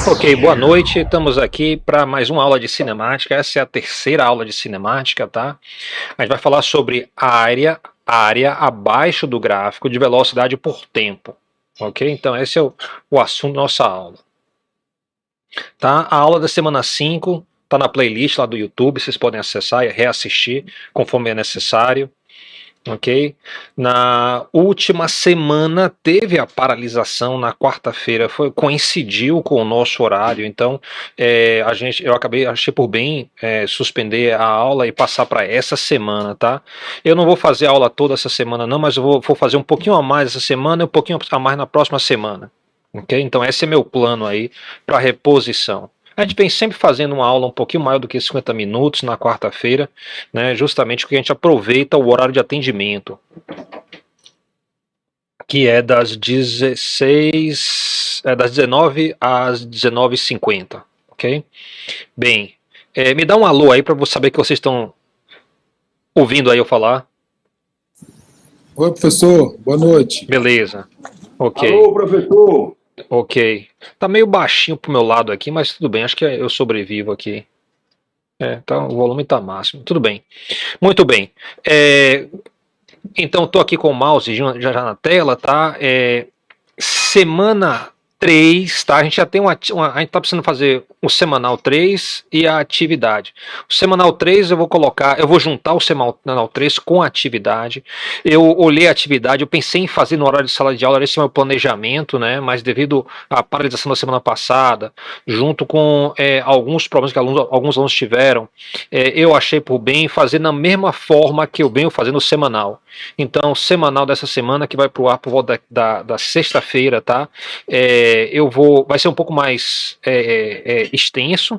Ok, boa noite. Estamos aqui para mais uma aula de cinemática. Essa é a terceira aula de cinemática, tá? A gente vai falar sobre área abaixo do gráfico de velocidade por tempo. Ok? Então, esse é o assunto da nossa aula. Tá? A aula da semana 5 está na playlist lá do YouTube. Vocês podem acessar e reassistir conforme é necessário. Ok? Na última semana teve a paralisação na quarta-feira, coincidiu com o nosso horário, então eu achei por bem suspender a aula e passar para essa semana, tá? Eu não vou fazer aula toda essa semana não, mas eu vou fazer um pouquinho a mais essa semana e um pouquinho a mais na próxima semana, ok? Então esse é meu plano aí para reposição. A gente vem sempre fazendo uma aula um pouquinho maior do que 50 minutos na quarta-feira, né, justamente porque a gente aproveita o horário de atendimento, que é das 19 às 19h50, ok? Bem, me dá um alô aí para eu saber que vocês estão ouvindo aí eu falar. Oi, professor, boa noite. Beleza, ok. Alô, professor. Ok. Tá meio baixinho pro meu lado aqui, mas tudo bem, acho que eu sobrevivo aqui. Tá, o volume tá máximo, tudo bem. Muito bem. Então, estou aqui com o mouse já na tela, tá? Semana 3, tá? A gente já tem a gente tá precisando fazer o semanal 3 e a atividade. O semanal 3 eu vou juntar o semanal 3 com a atividade. Eu olhei a atividade, eu pensei em fazer no horário de sala de aula, esse é o meu planejamento, né? Mas devido à paralisação da semana passada, junto com alguns problemas que alguns alunos tiveram, eu achei por bem fazer na mesma forma que eu venho fazendo o semanal. Então, semanal dessa semana, que vai pro ar por volta da sexta-feira, tá? Vai ser um pouco mais extenso.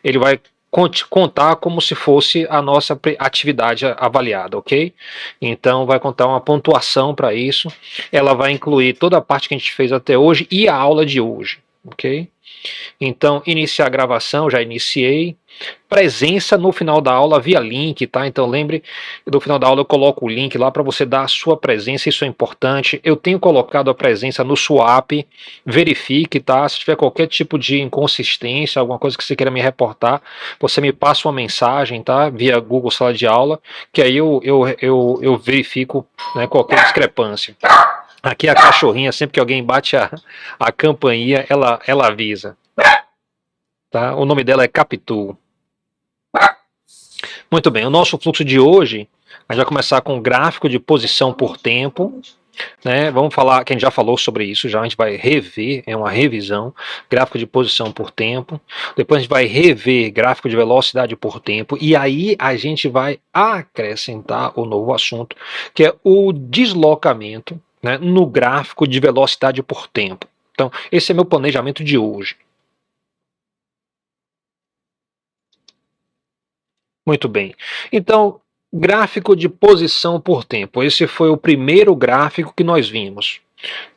Ele vai contar como se fosse a nossa atividade avaliada, ok? Então vai contar uma pontuação para isso. Ela vai incluir toda a parte que a gente fez até hoje e a aula de hoje, ok? Então, iniciar a gravação, já iniciei. Presença no final da aula via link, tá? Então lembre, no final da aula eu coloco o link lá para você dar a sua presença, isso é importante. Eu tenho colocado a presença no swap, verifique, tá? Se tiver qualquer tipo de inconsistência, alguma coisa que você queira me reportar, você me passa uma mensagem, tá? Via Google Sala de Aula, que aí eu verifico, né, qualquer discrepância. Aqui a cachorrinha, sempre que alguém bate a campainha, ela avisa. Tá? O nome dela é Capitu. Muito bem, o nosso fluxo de hoje, a gente vai começar com o gráfico de posição por tempo, né? Vamos falar, que a gente já falou sobre isso, já a gente vai rever, é uma revisão, gráfico de posição por tempo, depois a gente vai rever gráfico de velocidade por tempo, e aí a gente vai acrescentar o novo assunto, que é o deslocamento, né, no gráfico de velocidade por tempo. Então, esse é meu planejamento de hoje. Muito bem. Então, gráfico de posição por tempo. Esse foi o primeiro gráfico que nós vimos.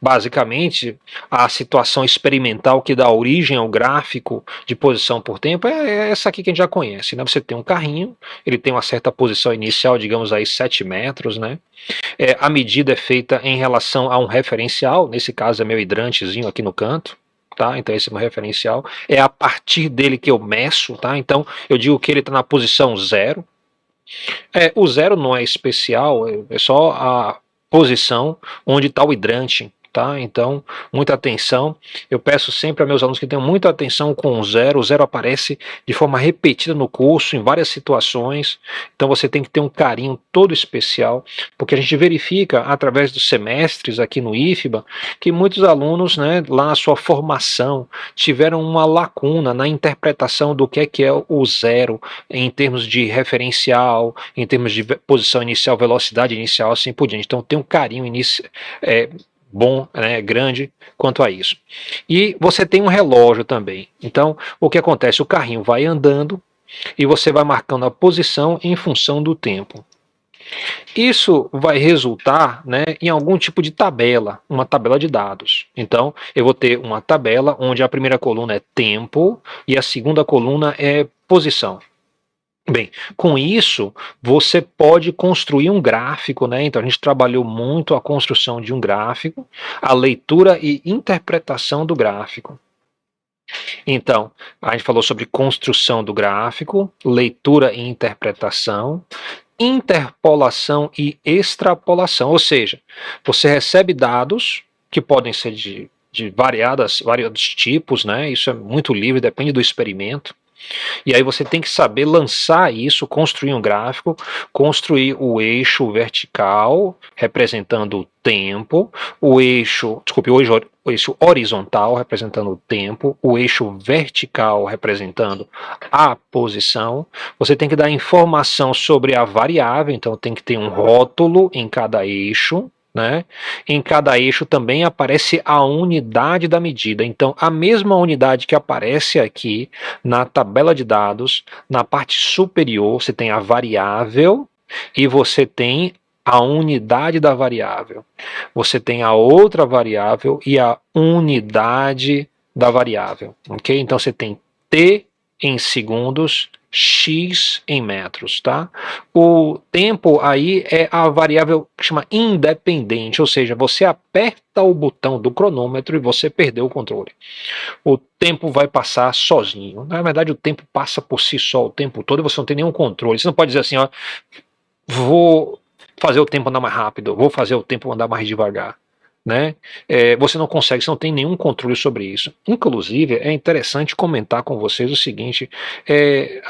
Basicamente, a situação experimental que dá origem ao gráfico de posição por tempo é essa aqui que a gente já conhece, né? Você tem um carrinho, ele tem uma certa posição inicial, digamos aí 7 metros, né? A medida é feita em relação a um referencial, nesse caso é meu hidrantezinho aqui no canto. Tá? Então esse é o meu referencial, é a partir dele que eu meço, tá? Então eu digo que ele está na posição 0. O 0 não é especial, é só a posição onde está o hidrante, tá? Então, muita atenção. Eu peço sempre a meus alunos que tenham muita atenção com o 0. O 0 aparece de forma repetida no curso, em várias situações. Então, você tem que ter um carinho todo especial, porque a gente verifica, através dos semestres aqui no IFBA, que muitos alunos, né, lá na sua formação, tiveram uma lacuna na interpretação do que é o 0, em termos de referencial, em termos de posição inicial, velocidade inicial, assim por diante. Então, tem um carinho bom, né, grande quanto a isso. E você tem um relógio também. Então, o que acontece? O carrinho vai andando e você vai marcando a posição em função do tempo. Isso vai resultar, né, em algum tipo de tabela, uma tabela de dados. Então, eu vou ter uma tabela onde a primeira coluna é tempo e a segunda coluna é posição. Bem, com isso, você pode construir um gráfico, né? Então a gente trabalhou muito a construção de um gráfico, a leitura e interpretação do gráfico. Então, a gente falou sobre construção do gráfico, leitura e interpretação, interpolação e extrapolação, ou seja, você recebe dados que podem ser de variados tipos, né? Isso é muito livre, depende do experimento. E aí você tem que saber lançar isso, construir um gráfico, construir o eixo vertical representando o tempo, o eixo horizontal representando o tempo, o eixo vertical representando a posição. Você tem que dar informação sobre a variável, então tem que ter um rótulo em cada eixo. Né? Em cada eixo também aparece a unidade da medida. Então, a mesma unidade que aparece aqui na tabela de dados, na parte superior, você tem a variável e você tem a unidade da variável. Você tem a outra variável e a unidade da variável. Ok? Então, você tem t em segundos, x em metros, tá? O tempo aí é a variável que chama independente, ou seja, você aperta o botão do cronômetro e você perdeu o controle. O tempo vai passar sozinho. Na verdade, o tempo passa por si só o tempo todo e você não tem nenhum controle. Você não pode dizer assim, ó, vou fazer o tempo andar mais rápido, vou fazer o tempo andar mais devagar. Né? Você não consegue, você não tem nenhum controle sobre isso. Inclusive, é interessante comentar com vocês o seguinte: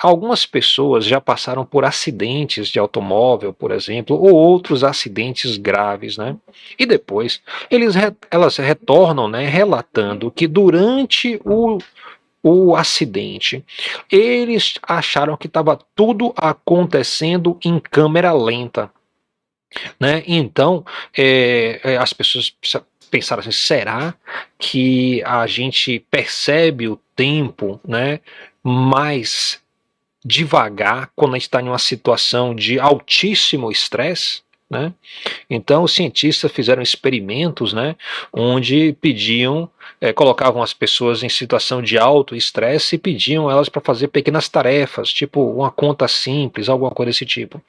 algumas pessoas já passaram por acidentes de automóvel, por exemplo, ou outros acidentes graves, né? E depois elas retornam, né, relatando que durante o acidente, eles acharam que estava tudo acontecendo em câmera lenta. Né? Então, as pessoas pensaram assim, será que a gente percebe o tempo, né, mais devagar quando a gente está em uma situação de altíssimo estresse? Né? Então, os cientistas fizeram experimentos, né, onde colocavam as pessoas em situação de alto estresse e pediam elas para fazer pequenas tarefas, tipo uma conta simples, alguma coisa desse tipo.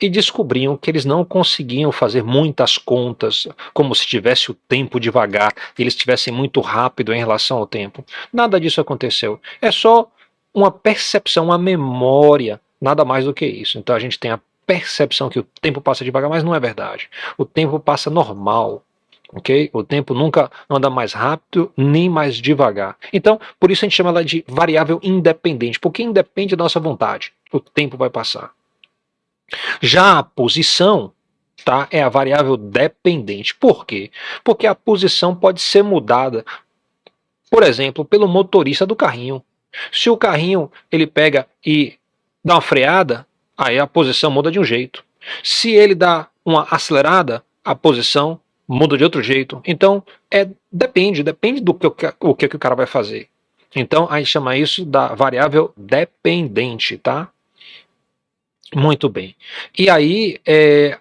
E descobriam que eles não conseguiam fazer muitas contas, como se tivesse o tempo devagar, e eles estivessem muito rápido em relação ao tempo. Nada disso aconteceu. É só uma percepção, uma memória, nada mais do que isso. Então a gente tem a percepção que o tempo passa devagar, mas não é verdade. O tempo passa normal. Ok? O tempo nunca anda mais rápido nem mais devagar. Então, por isso a gente chama ela de variável independente, porque independe da nossa vontade. O tempo vai passar. Já a posição, tá, é a variável dependente. Por quê? Porque a posição pode ser mudada, por exemplo, pelo motorista do carrinho. Se o carrinho ele pega e dá uma freada, aí a posição muda de um jeito. Se ele dá uma acelerada, a posição muda de outro jeito. Então, depende do que o cara vai fazer. Então, a gente chama isso da variável dependente, tá? Muito bem. E aí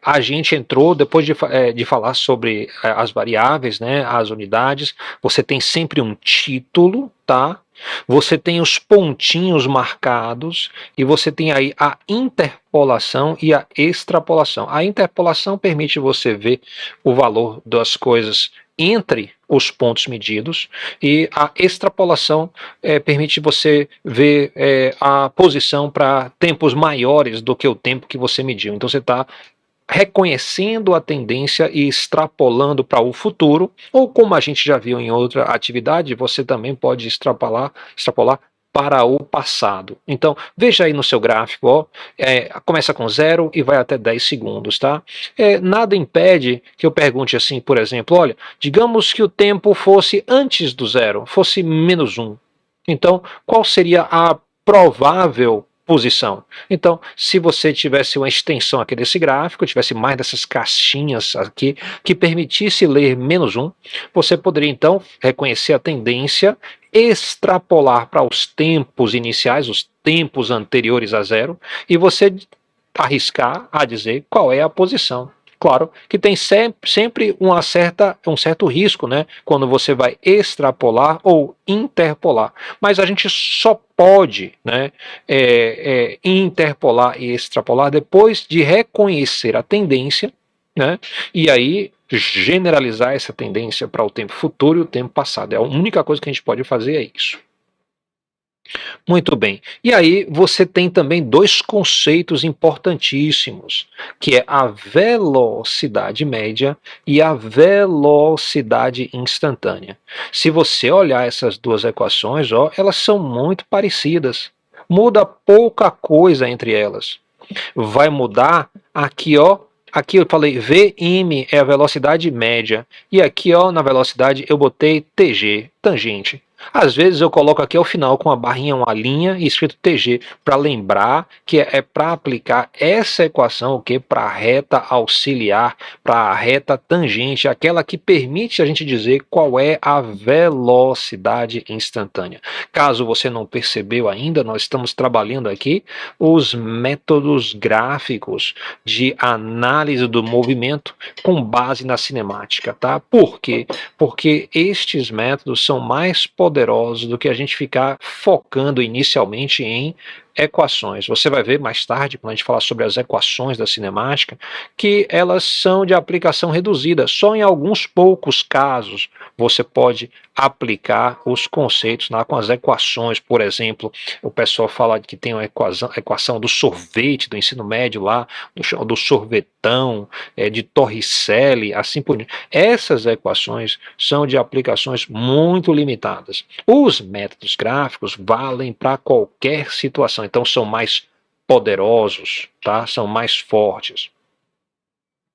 a gente entrou, depois de falar sobre as variáveis, né, as unidades, você tem sempre um título, tá? Você tem os pontinhos marcados e você tem aí a interpolação e a extrapolação. A interpolação permite você ver o valor das coisas entre os pontos medidos e a extrapolação permite você ver a posição para tempos maiores do que o tempo que você mediu. Então você está reconhecendo a tendência e extrapolando para o futuro, ou como a gente já viu em outra atividade, você também pode extrapolar para o passado. Então, veja aí no seu gráfico, ó, começa com 0 e vai até 10 segundos, tá? Nada impede que eu pergunte assim, por exemplo, olha, digamos que o tempo fosse antes do 0, fosse -1. Então, qual seria a provável posição? Então, se você tivesse uma extensão aqui desse gráfico, tivesse mais dessas caixinhas aqui, que permitisse ler -1, você poderia então reconhecer a tendência, extrapolar para os tempos iniciais, os tempos anteriores a 0, e você arriscar a dizer qual é a posição. Claro que tem sempre um certo risco, né, quando você vai extrapolar ou interpolar, mas a gente só pode, né, interpolar e extrapolar depois de reconhecer a tendência, né, e aí generalizar essa tendência para o tempo futuro e o tempo passado. A única coisa que a gente pode fazer é isso. Muito bem. E aí você tem também dois conceitos importantíssimos, que é a velocidade média e a velocidade instantânea. Se você olhar essas duas equações, ó, elas são muito parecidas. Muda pouca coisa entre elas. Vai mudar aqui, ó. Aqui eu falei Vm é a velocidade média. E aqui, ó, na velocidade eu botei Tg, tangente. Às vezes eu coloco aqui ao final com a barrinha, uma linha escrito TG, para lembrar que é para aplicar essa equação para a reta auxiliar, para a reta tangente, aquela que permite a gente dizer qual é a velocidade instantânea. Caso você não percebeu ainda, nós estamos trabalhando aqui os métodos gráficos de análise do movimento com base na cinemática, tá? Por quê? Porque estes métodos são mais poderosos do que a gente ficar focando inicialmente em equações. Você vai ver mais tarde, quando a gente falar sobre as equações da cinemática, que elas são de aplicação reduzida. Só em alguns poucos casos você pode aplicar os conceitos lá com as equações. Por exemplo, o pessoal fala que tem a equação do sorvete do ensino médio lá, do sorvetão, de Torricelli, assim por diante. Essas equações são de aplicações muito limitadas. Os métodos gráficos valem para qualquer situação, então são mais poderosos, tá? São mais fortes.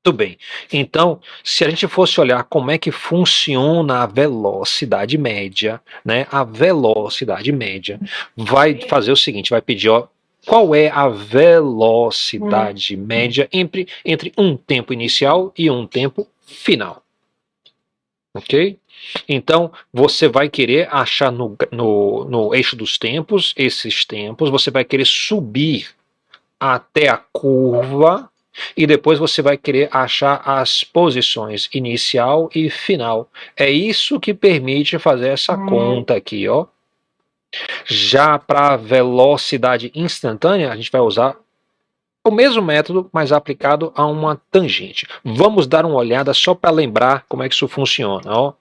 Muito bem. Então, se a gente fosse olhar como é que funciona a velocidade média, né? A velocidade média vai fazer o seguinte, vai pedir, ó, qual é a velocidade média entre um tempo inicial e um tempo final. Ok? Então, você vai querer achar no eixo dos tempos, esses tempos, você vai querer subir até a curva e depois você vai querer achar as posições inicial e final. É isso que permite fazer essa conta aqui, ó. Já para velocidade instantânea, a gente vai usar o mesmo método, mas aplicado a uma tangente. Vamos dar uma olhada só para lembrar como é que isso funciona, ó.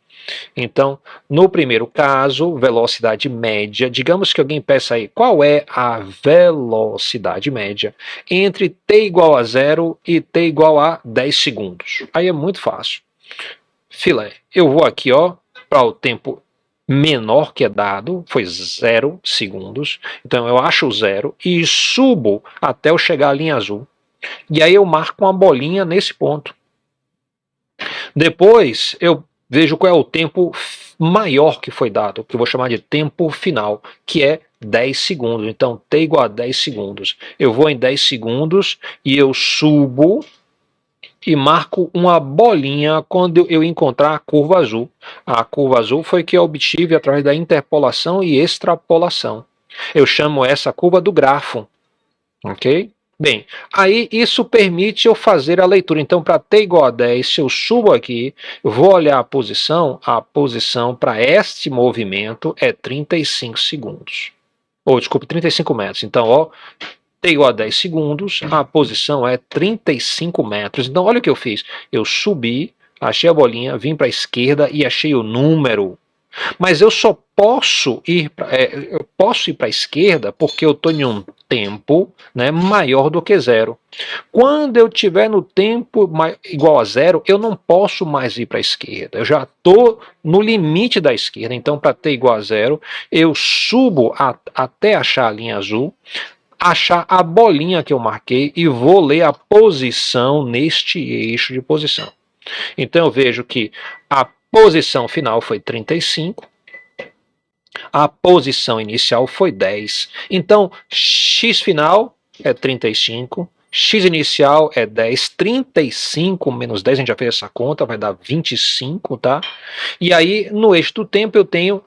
Então, no primeiro caso, velocidade média, digamos que alguém peça aí, qual é a velocidade média entre t igual a 0 e t igual a 10 segundos? Aí é muito fácil. Filé, eu vou aqui, ó, para o tempo menor que é dado, foi 0 segundos, então eu acho o 0 e subo até eu chegar à linha azul. E aí eu marco uma bolinha nesse ponto. Depois eu vejo qual é o tempo maior que foi dado, que eu vou chamar de tempo final, que é 10 segundos. Então, t igual a 10 segundos. Eu vou em 10 segundos e eu subo e marco uma bolinha quando eu encontrar a curva azul. A curva azul foi que eu obtive através da interpolação e extrapolação. Eu chamo essa curva do grafo. Ok? Bem, aí isso permite eu fazer a leitura. Então, para t igual a 10, se eu subo aqui, eu vou olhar a posição para este movimento é 35 segundos. Ou, desculpe, 35 metros. Então, ó, t igual a 10 segundos, a posição é 35 metros. Então, olha o que eu fiz. Eu subi, achei a bolinha, vim para a esquerda e achei o número. Mas eu só posso ir para a esquerda porque eu estou em um tempo, né, maior do que 0. Quando eu estiver no tempo igual a 0, eu não posso mais ir para a esquerda. Eu já estou no limite da esquerda. Então, para t igual a 0, eu subo até achar a linha azul, achar a bolinha que eu marquei e vou ler a posição neste eixo de posição. Então eu vejo que a posição final foi 35, a posição inicial foi 10. Então, x final é 35, x inicial é 10, 35 menos 10, a gente já fez essa conta, vai dar 25, tá? E aí, no eixo do tempo, eu tenho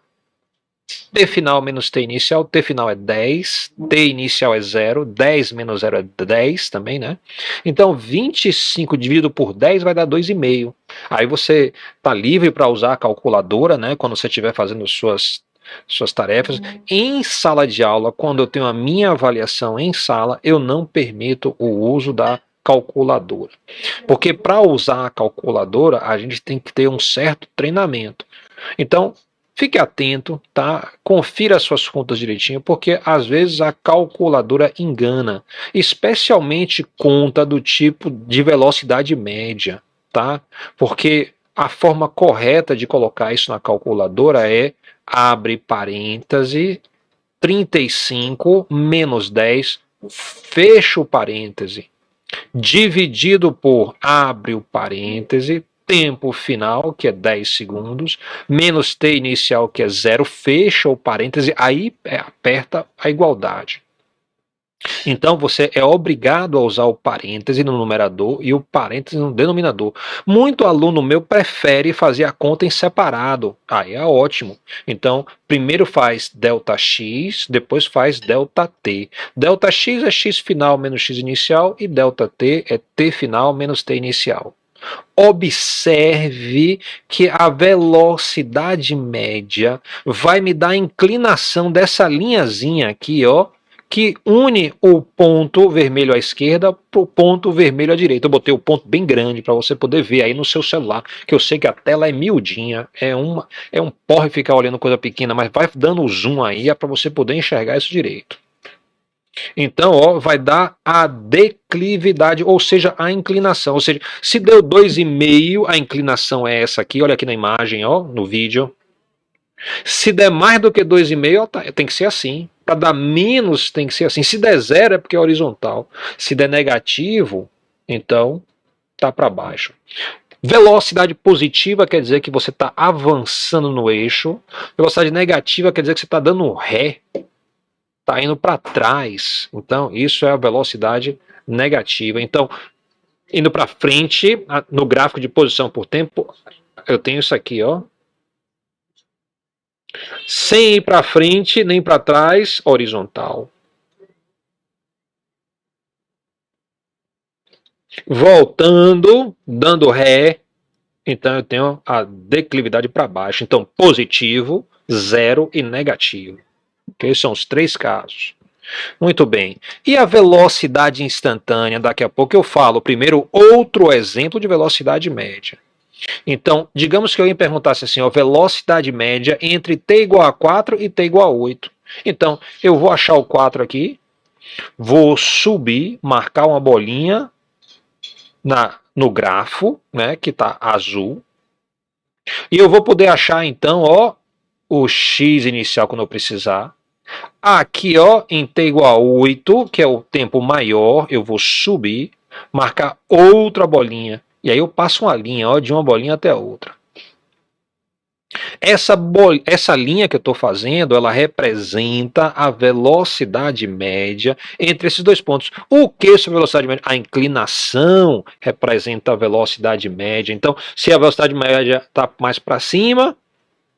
t final menos t inicial, t final é 10, t inicial é 0, 10 menos 0 é 10 também, né? Então 25 dividido por 10 vai dar 2,5. Aí você tá livre para usar a calculadora, né? Quando você estiver fazendo suas tarefas. Em sala de aula, quando eu tenho a minha avaliação em sala, eu não permito o uso da calculadora. Porque para usar a calculadora, a gente tem que ter um certo treinamento. Então, Fique atento, tá? Confira as suas contas direitinho, porque às vezes a calculadora engana, especialmente conta do tipo de velocidade média, tá? Porque a forma correta de colocar isso na calculadora é abre parêntese, 35 menos 10, fecha o parêntese, dividido por, abre o parêntese, tempo final, que é 10 segundos, menos t inicial, que é 0, fecha o parêntese, aí aperta a igualdade. Então você é obrigado a usar o parêntese no numerador e o parêntese no denominador. Muito aluno meu prefere fazer a conta em separado. Aí é ótimo. Então, primeiro faz ΔX, depois faz ΔT. ΔX é x final menos x inicial e ΔT é t final menos t inicial. Observe que a velocidade média vai me dar a inclinação dessa linhazinha aqui, ó, que une o ponto vermelho à esquerda para o ponto vermelho à direita. Eu botei o ponto bem grande para você poder ver aí no seu celular, que eu sei que a tela é miudinha, é um porre ficar olhando coisa pequena, mas vai dando o zoom aí, é para você poder enxergar isso direito. Então, ó, vai dar a declividade, ou seja, a inclinação. Ou seja, se deu 2,5, a inclinação é essa aqui, olha aqui na imagem, ó, no vídeo. Se der mais do que 2,5, tem que ser assim. Para dar menos, tem que ser assim. Se der 0, é porque é horizontal. Se der negativo, então tá para baixo. Velocidade positiva quer dizer que você está avançando no eixo. Velocidade negativa quer dizer que você está dando ré, está indo para trás. Então, isso é a velocidade negativa. Então, indo para frente, no gráfico de posição por tempo, eu tenho isso aqui, ó. Sem ir para frente nem para trás, horizontal. Voltando, dando ré, então eu tenho a declividade para baixo. Então, positivo, 0 e negativo. Okay? São os três casos. Muito bem. E a velocidade instantânea? Daqui a pouco eu falo. Primeiro, outro exemplo de velocidade média. Então, digamos que eu me perguntasse assim, ó, velocidade média entre t igual a 4 e t igual a 8. Então, eu vou achar o 4 aqui, vou subir, marcar uma bolinha no grafo, né, que está azul, e eu vou poder achar, então, ó, o x inicial quando eu precisar. Aqui, ó, em t igual a 8, que é o tempo maior, eu vou subir, marcar outra bolinha. E aí eu passo uma linha, ó, de uma bolinha até a outra. Essa linha que eu estou fazendo, ela representa a velocidade média entre esses dois pontos. O que é essa velocidade média? A inclinação representa a velocidade média. Então, se a velocidade média está mais para cima,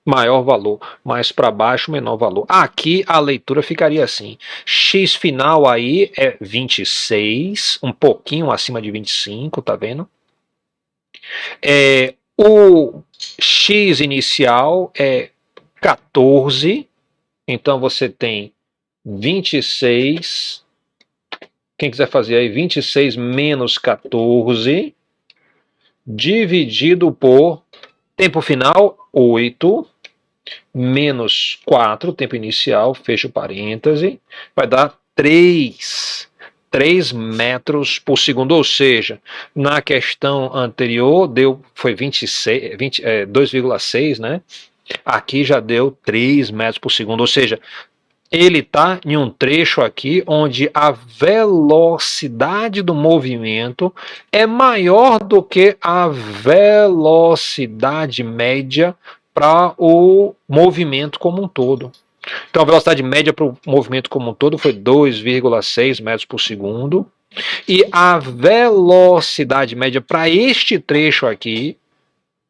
maior valor, mais para baixo, menor valor. Aqui a leitura ficaria assim. X final aí é 26, um pouquinho acima de 25, tá vendo? O x inicial é 14, então você tem 26, quem quiser fazer aí, 26 menos 14, dividido por tempo final, 8, menos 4, tempo inicial, fecha o parêntese, vai dar 3 metros por segundo, ou seja, na questão anterior foi 2,6, né? Aqui já deu 3 metros por segundo, ou seja, ele está em um trecho aqui onde a velocidade do movimento é maior do que a velocidade média para o movimento como um todo. Então a velocidade média para o movimento como um todo foi 2,6 metros por segundo. E a velocidade média para este trecho aqui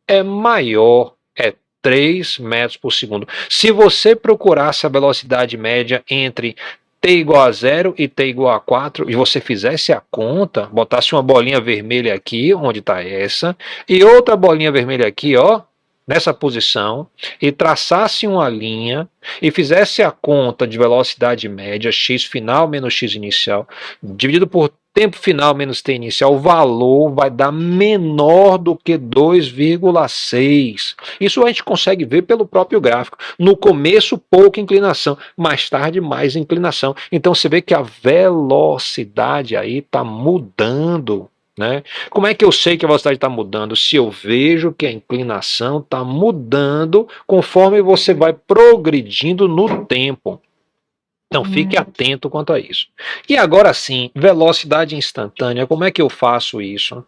é maior, é 3 metros por segundo. Se você procurasse a velocidade média entre t igual a 0 e t igual a 4, e você fizesse a conta, botasse uma bolinha vermelha aqui, onde está essa, e outra bolinha vermelha aqui, ó, nessa posição, e traçasse uma linha e fizesse a conta de velocidade média, x final menos x inicial, dividido por tempo final menos t inicial, o valor vai dar menor do que 2,6. Isso a gente consegue ver pelo próprio gráfico. No começo, pouca inclinação, mais tarde, mais inclinação. Então você vê que a velocidade aí está mudando. Né? Como é que eu sei que a velocidade está mudando? Se eu vejo que a inclinação está mudando conforme você vai progredindo no tempo. Então fique atento quanto a isso. E agora sim, velocidade instantânea, como é que eu faço isso?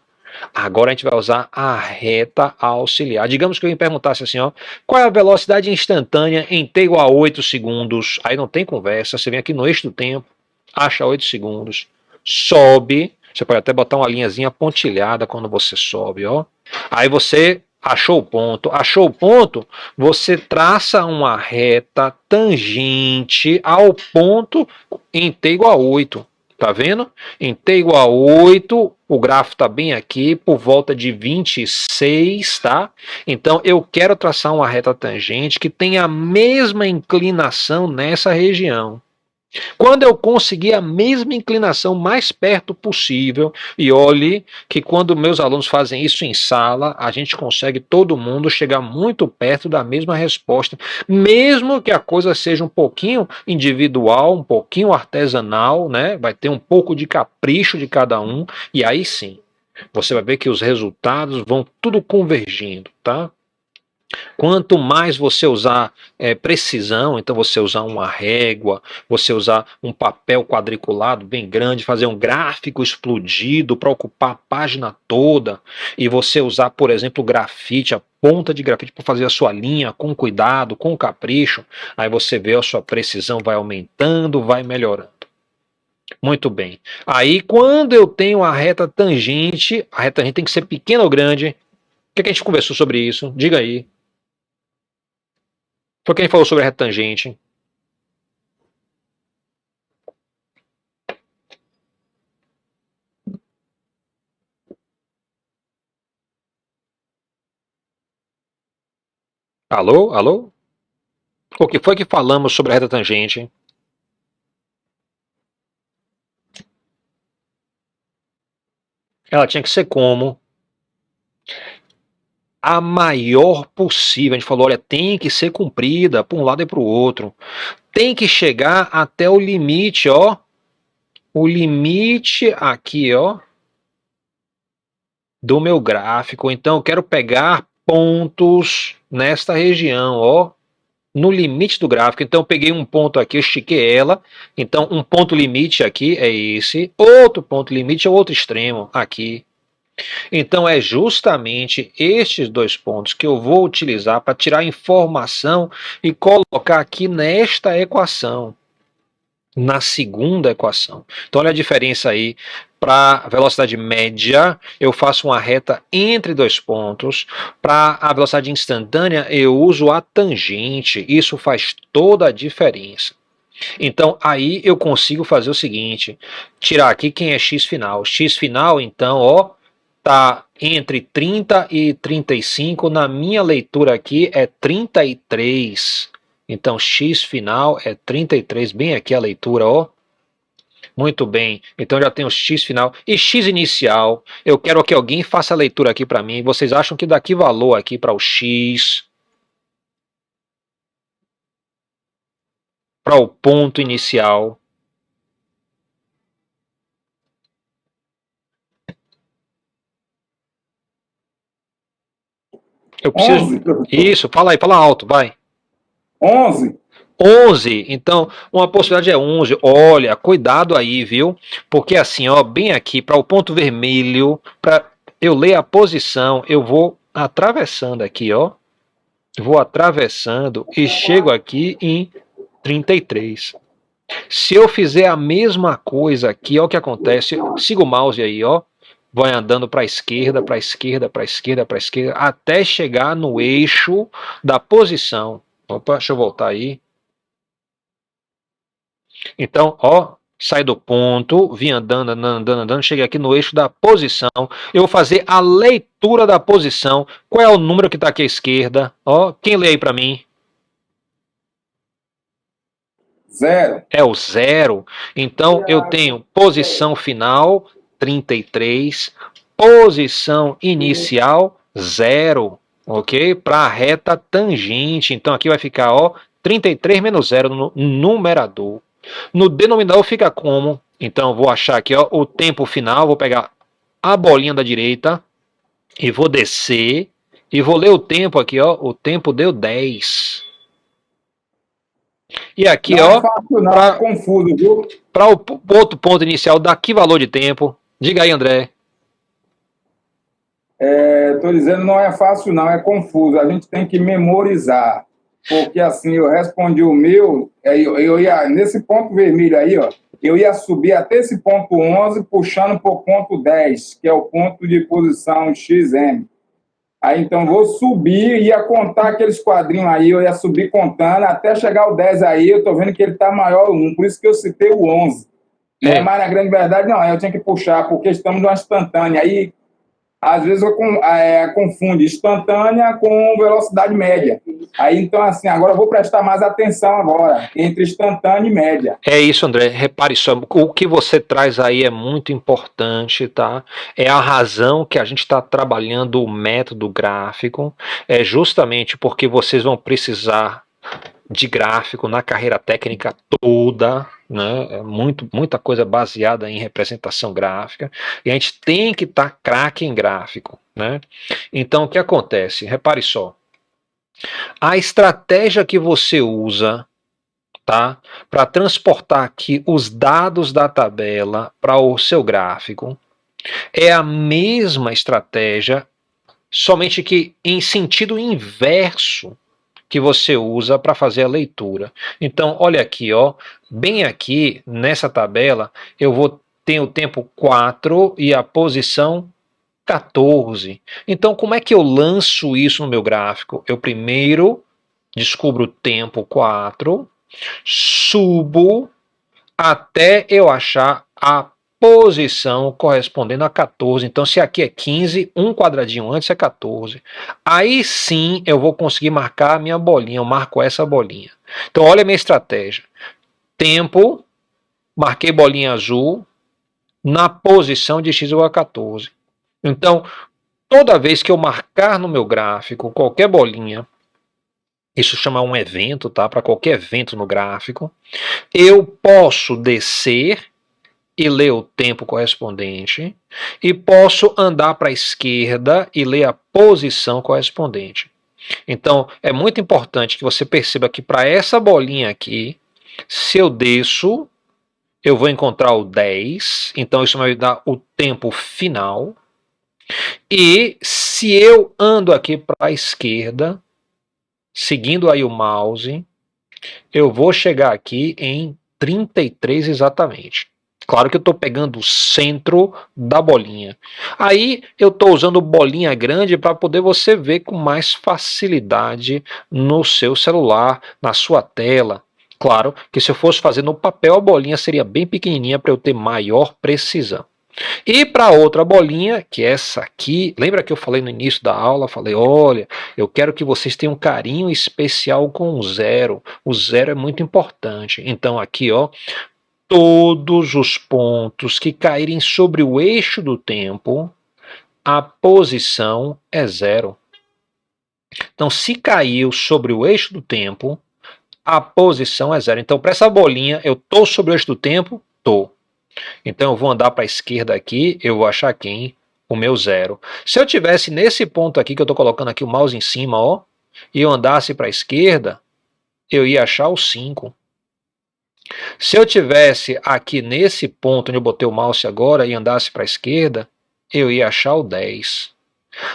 Agora a gente vai usar a reta auxiliar. Digamos que eu me perguntasse assim, ó, qual é a velocidade instantânea em t igual a 8 segundos? Aí não tem conversa, você vem aqui no eixo do tempo, acha 8 segundos, sobe, você pode até botar uma linhazinha pontilhada quando você sobe, ó. Aí você achou o ponto, você traça uma reta tangente ao ponto em t igual a 8. Tá vendo? Em t igual a 8, o gráfico está bem aqui, por volta de 26, tá? Então eu quero traçar uma reta tangente que tenha a mesma inclinação nessa região. Quando eu conseguir a mesma inclinação mais perto possível, e olhe que quando meus alunos fazem isso em sala, a gente consegue todo mundo chegar muito perto da mesma resposta, mesmo que a coisa seja um pouquinho individual, um pouquinho artesanal, né? Vai ter um pouco de capricho de cada um, e aí sim, você vai ver que os resultados vão tudo convergindo, tá? Quanto mais você usar precisão, então você usar uma régua, você usar um papel quadriculado bem grande, fazer um gráfico explodido para ocupar a página toda, e você usar, por exemplo, grafite, a ponta de grafite para fazer a sua linha com cuidado, com capricho, aí você vê a sua precisão vai aumentando, vai melhorando. Muito bem. Aí quando eu tenho a reta tangente tem que ser pequena ou grande? O que a gente conversou sobre isso? Diga aí. Foi quem falou sobre a reta tangente. Alô? Alô? O que foi que falamos sobre a reta tangente? Ela tinha que ser como? A maior possível. A gente falou, olha, tem que ser cumprida para um lado e para o outro. Tem que chegar até o limite, ó. O limite aqui, ó, do meu gráfico. Então, eu quero pegar pontos nesta região, ó, no limite do gráfico. Então, eu peguei um ponto aqui, eu estiquei ela. Então, um ponto limite aqui é esse. Outro ponto limite é o outro extremo aqui. Então, é justamente estes dois pontos que eu vou utilizar para tirar informação e colocar aqui nesta equação, na segunda equação. Então, olha a diferença aí. Para velocidade média, eu faço uma reta entre dois pontos. Para a velocidade instantânea, eu uso a tangente. Isso faz toda a diferença. Então, aí eu consigo fazer o seguinte, tirar aqui quem é x final. X final, então, ó, tá entre 30 e 35, na minha leitura aqui é 33. Então, x final é 33, bem aqui a leitura, ó. Muito bem, então já tenho x final e x inicial. Eu quero que alguém faça a leitura aqui para mim. Vocês acham que dá que valor aqui para o x? Para o ponto inicial? Eu preciso. 11, professor. Isso, fala aí, fala alto, vai. 11. 11, então uma possibilidade é 11. Olha, cuidado aí, viu? Porque assim, ó, bem aqui para o ponto vermelho, para eu ler a posição, eu vou atravessando aqui, ó. Vou atravessando e chego aqui em 33. Se eu fizer a mesma coisa aqui, ó, o que acontece? Siga o mouse aí, ó. Vai andando para a esquerda, para a esquerda, para a esquerda, para a esquerda, até chegar no eixo da posição. Opa, deixa eu voltar aí. Então, ó, sai do ponto, vim andando, andando, andando, andando, cheguei aqui no eixo da posição. Eu vou fazer a leitura da posição. Qual é o número que está aqui à esquerda? Ó, quem lê aí para mim? 0. É o 0. Então, eu tenho posição final, 33, posição inicial 0, ok? Para a reta tangente, então aqui vai ficar, ó, 33 menos 0 no numerador. No denominador fica como? Então vou achar aqui, ó, o tempo final, vou pegar a bolinha da direita e vou descer e vou ler o tempo aqui, ó, o tempo deu 10. E aqui, Não ó, é fácil não, é confuso, viu? para o outro ponto inicial, dá que valor de tempo? Diga aí, André. Estou dizendo, não é fácil não, é confuso. A gente tem que memorizar. Porque assim, eu respondi o meu, eu ia, nesse ponto vermelho aí, ó, eu ia subir até esse ponto 11, puxando para o ponto 10, que é o ponto de posição XM. Aí, então, vou subir, ia contar aqueles quadrinhos aí, eu ia subir contando, até chegar ao 10 aí, eu tô vendo que ele tá maior o 1, por isso que eu citei o 11. Né? Mas, na grande verdade, não, eu tinha que puxar, porque estamos numa instantânea. Aí, às vezes, eu confundo instantânea com velocidade média. Aí, então, assim, agora eu vou prestar mais atenção agora, entre instantânea e média. É isso, André. Repare só, o que você traz aí é muito importante, tá? É a razão que a gente está trabalhando o método gráfico, é justamente porque vocês vão precisar de gráfico na carreira técnica toda, né? É muita coisa baseada em representação gráfica, e a gente tem que estar craque em gráfico, né? Então, o que acontece? Repare só, a estratégia que você usa, tá, para transportar aqui os dados da tabela para o seu gráfico é a mesma estratégia, somente que em sentido inverso que você usa para fazer a leitura. Então, olha aqui, ó, bem aqui nessa tabela, eu vou ter o tempo 4 e a posição 14. Então, como é que eu lanço isso no meu gráfico? Eu primeiro descubro o tempo 4, subo até eu achar a posição correspondendo a 14. Então, se aqui é 15, um quadradinho antes é 14. Aí sim eu vou conseguir marcar a minha bolinha, eu marco essa bolinha. Então, olha a minha estratégia. Tempo, marquei bolinha azul, na posição de x igual a 14. Então, toda vez que eu marcar no meu gráfico qualquer bolinha, isso chama um evento, tá? Para qualquer evento no gráfico, eu posso descer e ler o tempo correspondente, e posso andar para a esquerda e ler a posição correspondente. Então, é muito importante que você perceba que para essa bolinha aqui, se eu desço, eu vou encontrar o 10, então isso vai me dar o tempo final. E se eu ando aqui para a esquerda, seguindo aí o mouse, eu vou chegar aqui em 33 exatamente. Claro que eu estou pegando o centro da bolinha. Aí eu estou usando bolinha grande para poder você ver com mais facilidade no seu celular, na sua tela. Claro que se eu fosse fazer no papel, a bolinha seria bem pequenininha para eu ter maior precisão. E para outra bolinha, que é essa aqui, lembra que eu falei no início da aula, falei, olha, eu quero que vocês tenham um carinho especial com o zero. O zero é muito importante. Então aqui, ó, todos os pontos que caírem sobre o eixo do tempo, a posição é zero. Então, se caiu sobre o eixo do tempo, a posição é zero. Então, para essa bolinha, eu estou sobre o eixo do tempo? Estou. Então, eu vou andar para a esquerda aqui, eu vou achar quem? O meu zero. Se eu tivesse nesse ponto aqui, que eu estou colocando aqui o mouse em cima, ó, e eu andasse para a esquerda, eu ia achar o 5. Se eu tivesse aqui nesse ponto onde eu botei o mouse agora e andasse para a esquerda, eu ia achar o 10.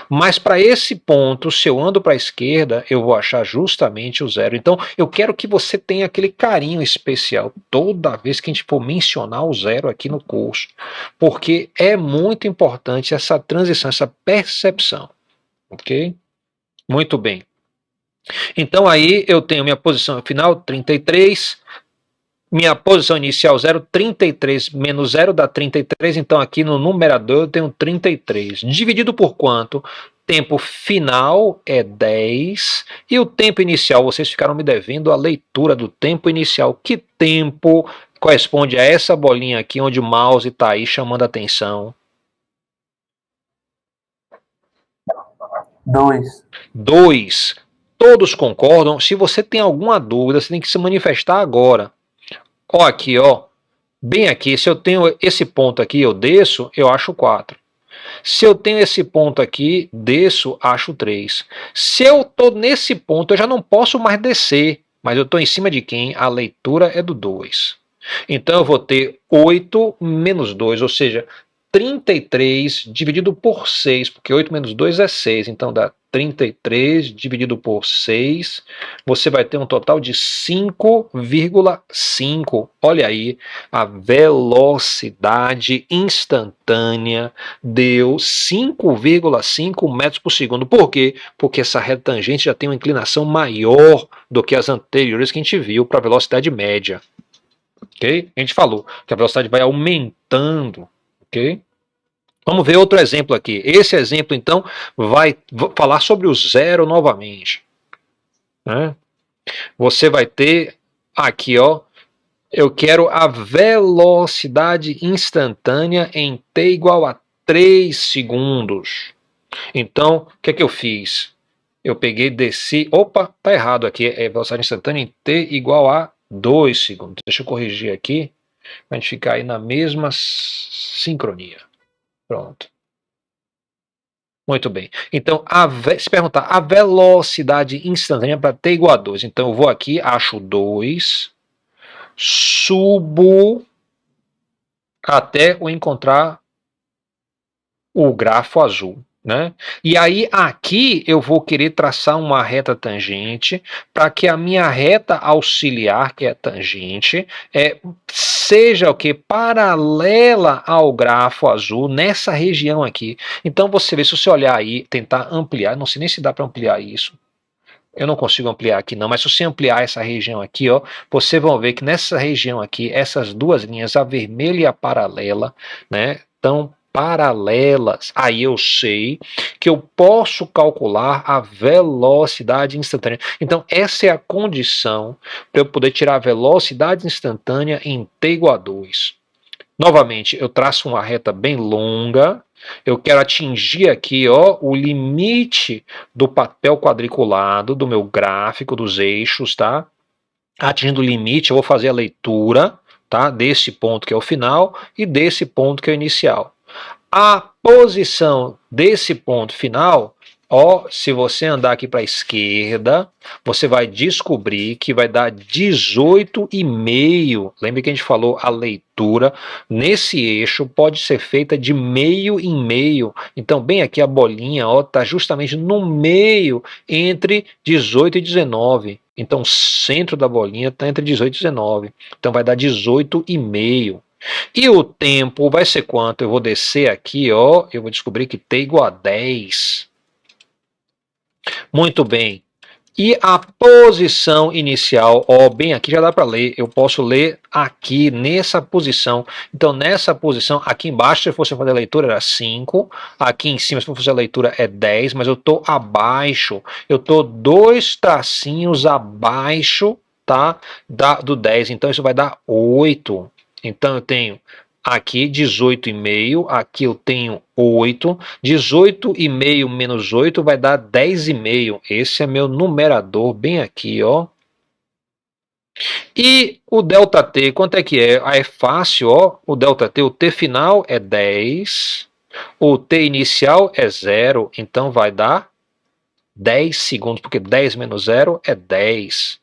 Mas para esse ponto, se eu ando para a esquerda, eu vou achar justamente o 0. Então, eu quero que você tenha aquele carinho especial toda vez que a gente for mencionar o 0 aqui no curso, porque é muito importante essa transição, essa percepção, ok? Muito bem. Então, aí eu tenho minha posição final, 33, minha posição inicial 0, 33 menos 0 dá 33, então aqui no numerador eu tenho 33. Dividido por quanto? tempo final é 10 e o tempo inicial, vocês ficaram me devendo a leitura do tempo inicial. Que tempo corresponde a essa bolinha aqui onde o mouse está aí chamando a atenção? 2. 2. Todos concordam? Se você tem alguma dúvida, você tem que se manifestar agora. Ó, aqui, ó. Bem aqui, se eu tenho esse ponto aqui, eu desço, eu acho 4. Se eu tenho esse ponto aqui, desço, acho 3. Se eu estou nesse ponto, eu já não posso mais descer, mas eu estou em cima de quem? A leitura é do 2. Então eu vou ter 8 menos 2, ou seja, 33 dividido por 6, porque 8 menos 2 é 6, então dá 33 dividido por 6, você vai ter um total de 5,5. Olha aí, a velocidade instantânea deu 5,5 metros por segundo. Por quê? Porque essa reta tangente já tem uma inclinação maior do que as anteriores que a gente viu para a velocidade média. Ok? A gente falou que a velocidade vai aumentando. Ok? Vamos ver outro exemplo aqui. Esse exemplo, então, vai falar sobre o zero novamente. Né? Você vai ter aqui, ó, eu quero a velocidade instantânea em t igual a 3 segundos. Então, o que é que eu fiz? Eu peguei, desci, opa, tá errado aqui, é velocidade instantânea em t igual a 2 segundos. Deixa eu corrigir aqui, para a gente ficar aí na mesma sincronia. Pronto. Muito bem. Então, se perguntar a velocidade instantânea para t igual a 2. Então, eu vou aqui, acho 2, subo até eu encontrar o grafo azul. Né? E aí aqui eu vou querer traçar uma reta tangente para que a minha reta auxiliar, que é a tangente, seja o que? Paralela ao grafo azul nessa região aqui. Então você vê, se você olhar aí, tentar ampliar, não sei nem se dá para ampliar isso. Eu não consigo ampliar aqui não, mas se você ampliar essa região aqui, ó, você vai ver que nessa região aqui, essas duas linhas, a vermelha e a paralela, né, estão paralelas. Aí eu sei que eu posso calcular a velocidade instantânea. Então essa é a condição para eu poder tirar a velocidade instantânea em t igual a 2. Novamente, eu traço uma reta bem longa. Eu quero atingir aqui, ó, o limite do papel quadriculado do meu gráfico dos eixos, tá? Atingindo o limite, eu vou fazer a leitura, tá? Desse ponto que é o final e desse ponto que é o inicial. A posição desse ponto final, ó, se você andar aqui para a esquerda, você vai descobrir que vai dar 18,5. Lembra que a gente falou a leitura nesse eixo pode ser feita de meio em meio. Então, bem aqui a bolinha, ó, tá justamente no meio entre 18 e 19. Então, o centro da bolinha está entre 18 e 19. Então, vai dar 18,5. E o tempo vai ser quanto? Eu vou descer aqui, ó, eu vou descobrir que t igual a 10. Muito bem. E a posição inicial, ó, bem aqui já dá para ler. Eu posso ler aqui nessa posição. Então, nessa posição, aqui embaixo, se fosse fazer a leitura, era 5. Aqui em cima, se for fazer a leitura, é 10. Mas eu estou abaixo. Eu estou 2 tracinhos abaixo, tá, do 10. Então, isso vai dar 8. Então eu tenho aqui 18,5, aqui eu tenho 8, 18,5 menos 8 vai dar 10,5. Esse é meu numerador bem aqui, ó. E o ΔT, quanto é que é? Ah, é fácil, ó. O ΔT, o T final é 10, o T inicial é 0, então vai dar 10 segundos, porque 10 menos 0 é 10.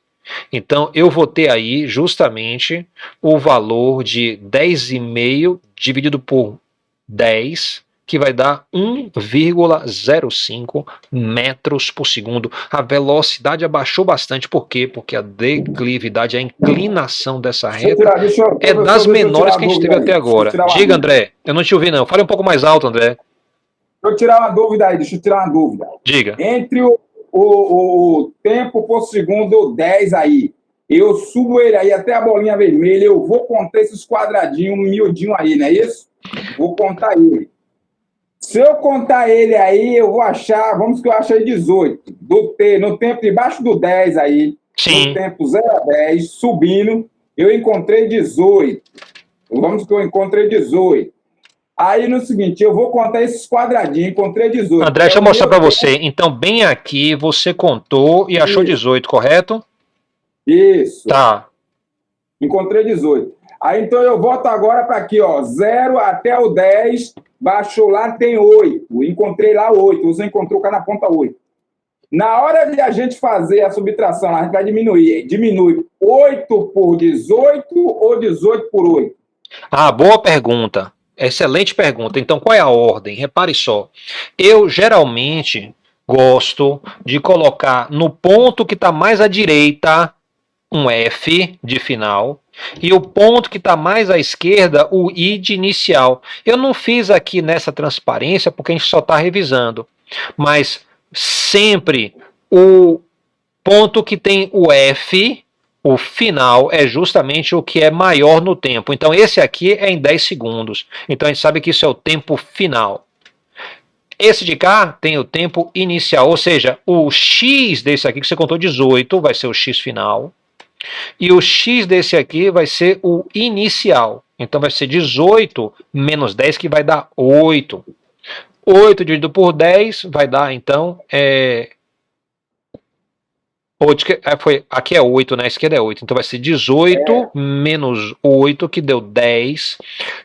Então, eu vou ter aí justamente o valor de 10,5 dividido por 10, que vai dar 1,05 metros por segundo. A velocidade abaixou bastante. Por quê? Porque a declividade, a inclinação dessa reta é das menores que a gente teve até agora. Diga, André. Eu não te ouvi, não. Fale um pouco mais alto, André. Deixa eu tirar uma dúvida aí. Deixa eu tirar uma dúvida. Diga. Entre o tempo por segundo 10 aí, eu subo ele aí até a bolinha vermelha, eu vou contar esses quadradinhos miudinhos aí, não é isso? Vou contar ele. Se eu contar ele aí, eu vou achar, vamos que eu achei 18. No tempo debaixo do 10 aí, no Sim. tempo 0 a 10, subindo, eu encontrei 18. Vamos que eu encontrei 18. Aí no seguinte, eu vou contar esses quadradinhos, encontrei 18. André, É deixa eu o mostrar meu para tempo. você. Então, bem aqui, você contou e achou Isso. 18, correto? Isso. Tá. Encontrei 18. Aí então eu volto agora para aqui, ó, 0 até o 10, baixou lá, tem 8. Encontrei lá 8. Você encontrou cá na ponta 8. Na hora de a gente fazer a subtração, a gente vai diminuir. Diminui 8 por 18 ou 18 por 8? Ah, boa pergunta. Excelente pergunta. Então, qual é a ordem? Repare só. Eu geralmente gosto de colocar no ponto que está mais à direita um F de final e o ponto que está mais à esquerda o I de inicial. Eu não fiz aqui nessa transparência porque a gente só está revisando, mas sempre o ponto que tem o F, o final, é justamente o que é maior no tempo. Então esse aqui é em 10 segundos. Então a gente sabe que isso é o tempo final. Esse de cá tem o tempo inicial, ou seja, o X desse aqui que você contou 18 vai ser o X final. E o X desse aqui vai ser o inicial. Então vai ser 18 menos 10 que vai dar 8. 8 dividido por 10 vai dar então 8, aqui é 8, na esquerda é 8. Então vai ser 18 menos 8, que deu 10.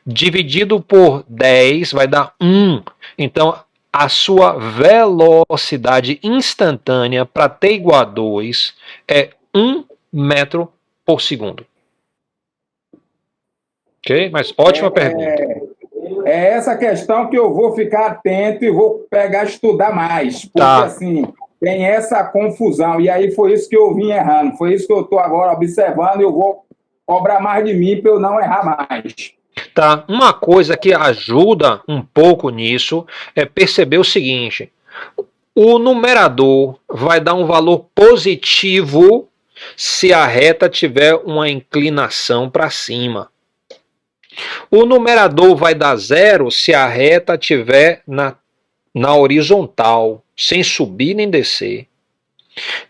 Dividido por 10 vai dar 1. Então a sua velocidade instantânea para t igual a 2 é 1 metro por segundo. Ok? Mas ótima pergunta. É essa questão que eu vou ficar atento e vou pegar estudar mais. Porque Tá. assim, tem essa confusão. E aí foi isso que eu vim errando. Foi isso que eu estou agora observando e eu vou cobrar mais de mim para eu não errar mais. Tá. Uma coisa que ajuda um pouco nisso é perceber o seguinte: o numerador vai dar um valor positivo se a reta tiver uma inclinação para cima. O numerador vai dar 0 se a reta tiver na horizontal, sem subir nem descer.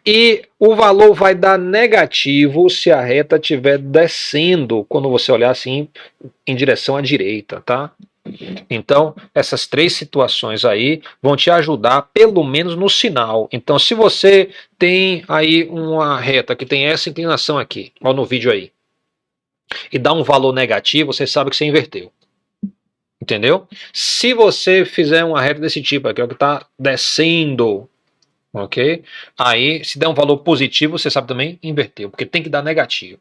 E o valor vai dar negativo se a reta estiver descendo, quando você olhar assim em direção à direita, tá? Então, essas três situações aí vão te ajudar, pelo menos no sinal. Então, se você tem aí uma reta que tem essa inclinação aqui, ó, no vídeo aí, e dá um valor negativo, você sabe que você inverteu. Entendeu? Se você fizer uma reta desse tipo aqui, ó, que está descendo, ok? Aí, se der um valor positivo, você sabe também inverteu, porque tem que dar negativo.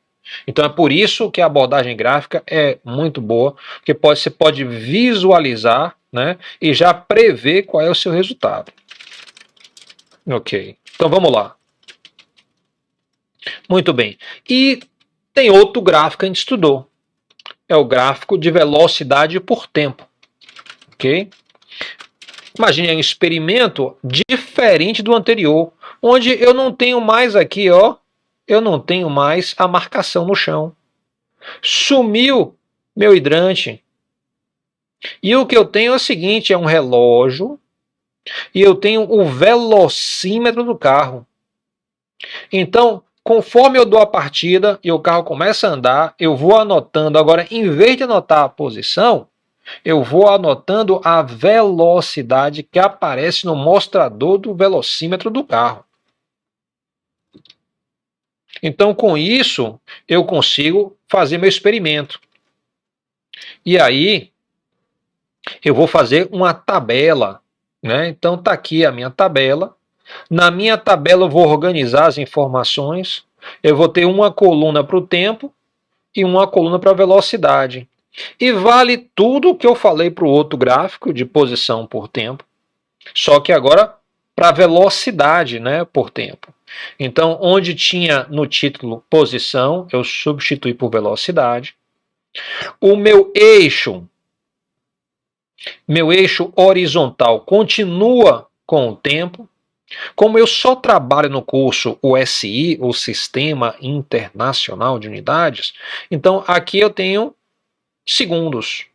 Então é por isso que a abordagem gráfica é muito boa, porque você pode visualizar, né, e já prever qual é o seu resultado. Ok, então vamos lá. Muito bem. E tem outro gráfico que a gente estudou. É o gráfico de velocidade por tempo. Ok? Imagine um experimento diferente do anterior, onde eu não tenho mais aqui, ó, eu não tenho mais a marcação no chão. Sumiu meu hidrante. E o que eu tenho é o seguinte, é um relógio e eu tenho o velocímetro do carro. Então, conforme eu dou a partida e o carro começa a andar, eu vou anotando. Agora, em vez de anotar a posição, eu vou anotando a velocidade que aparece no mostrador do velocímetro do carro. Então, com isso, eu consigo fazer meu experimento. E aí, eu vou fazer uma tabela, né? Então, está aqui a minha tabela. Na minha tabela, eu vou organizar as informações. Eu vou ter uma coluna para o tempo e uma coluna para a velocidade. E vale tudo o que eu falei para o outro gráfico de posição por tempo, só que agora para velocidade, né, por tempo. Então, onde tinha no título posição, eu substituí por velocidade. O meu eixo horizontal continua com o tempo. Como eu só trabalho no curso o SI, o Sistema Internacional de Unidades, então aqui eu tenho segundos.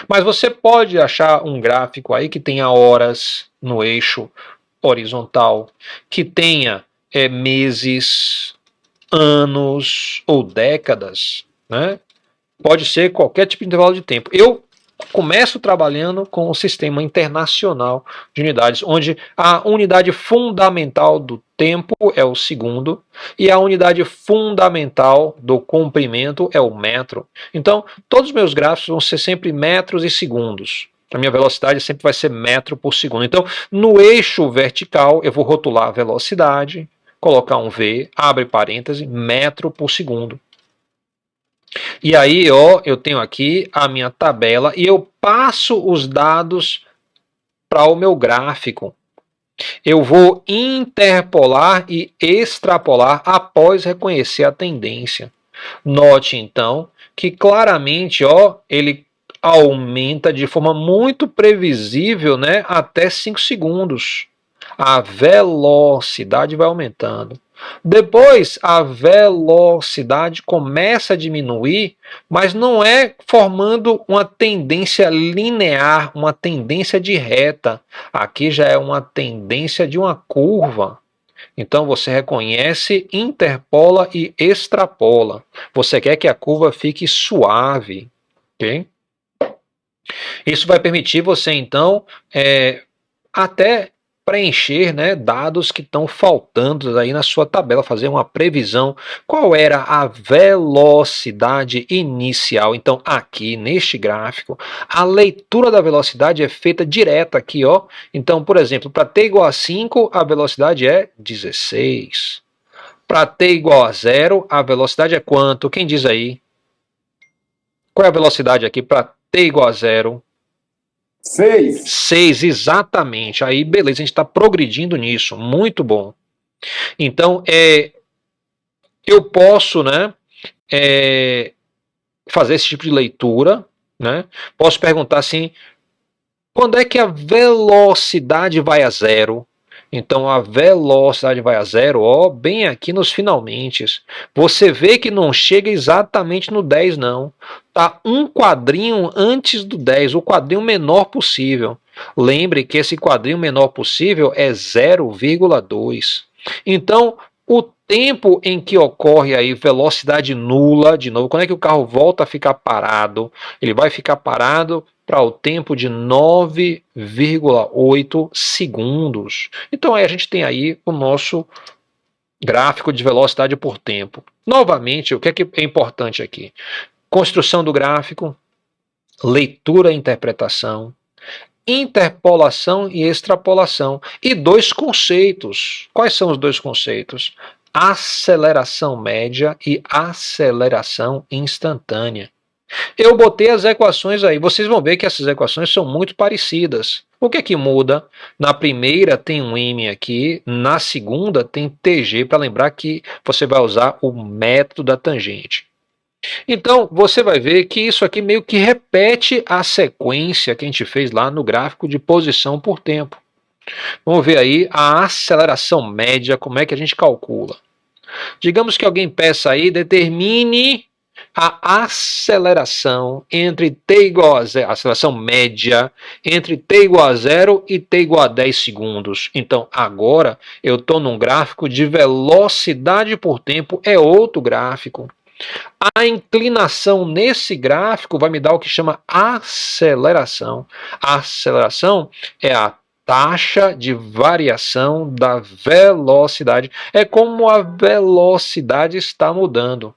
Mas você pode achar um gráfico aí que tenha horas no eixo horizontal, que tenha meses, anos ou décadas, né? Pode ser qualquer tipo de intervalo de tempo. Eu começo trabalhando com o sistema internacional de unidades, onde a unidade fundamental do tempo é o segundo e a unidade fundamental do comprimento é o metro. Então, todos os meus gráficos vão ser sempre metros e segundos. A minha velocidade sempre vai ser metro por segundo. Então, no eixo vertical, eu vou rotular a velocidade, colocar um V, abre parêntese, metro por segundo. E aí, ó, eu tenho aqui a minha tabela e eu passo os dados para o meu gráfico. Eu vou interpolar e extrapolar após reconhecer a tendência. Note então que claramente, ó, ele aumenta de forma muito previsível, né, até 5 segundos. A velocidade vai aumentando. Depois a velocidade começa a diminuir, mas não é formando uma tendência linear, uma tendência de reta. Aqui já é uma tendência de uma curva. Então você reconhece, interpola e extrapola. Você quer que a curva fique suave, ok? Isso vai permitir você então até preencher, né, dados que estão faltando aí na sua tabela, fazer uma previsão. Qual era a velocidade inicial? Então, aqui neste gráfico, a leitura da velocidade é feita direta aqui, ó. Então, por exemplo, para t igual a 5, a velocidade é 16. Para t igual a 0, a velocidade é quanto? Quem diz aí? Qual é a velocidade aqui para t igual a 0? 6. 6, exatamente. Aí, beleza, a gente está progredindo nisso. Muito bom. Então, eu posso, né, fazer esse tipo de leitura, né? Posso perguntar assim, quando é que a velocidade vai a 0? Então a velocidade vai a 0, ó, bem aqui nos finalmente. Você vê que não chega exatamente no 10, não. Tá um quadrinho antes do 10, o quadrinho menor possível. Lembre que esse quadrinho menor possível é 0,2. Então, o tempo em que ocorre aí velocidade nula, de novo, quando é que o carro volta a ficar parado? Ele vai ficar parado para o tempo de 9,8 segundos. Então aí a gente tem aí o nosso gráfico de velocidade por tempo. Novamente, o que é importante aqui? Construção do gráfico, leitura e interpretação, interpolação e extrapolação. E dois conceitos. Quais são os dois conceitos? Aceleração média e aceleração instantânea. Eu botei as equações aí. Vocês vão ver que essas equações são muito parecidas. O que é que muda? Na primeira tem um m aqui, na segunda tem tg, para lembrar que você vai usar o método da tangente. Então, você vai ver que isso aqui meio que repete a sequência que a gente fez lá no gráfico de posição por tempo. Vamos ver aí a aceleração média, como é que a gente calcula. Digamos que alguém peça aí, determine a aceleração entre t igual a 0, a aceleração média entre t igual a 0 e t igual a 10 segundos. Então, agora eu estou num gráfico de velocidade por tempo, é outro gráfico. A inclinação nesse gráfico vai me dar o que chama aceleração. A aceleração é a taxa de variação da velocidade. É como a velocidade está mudando.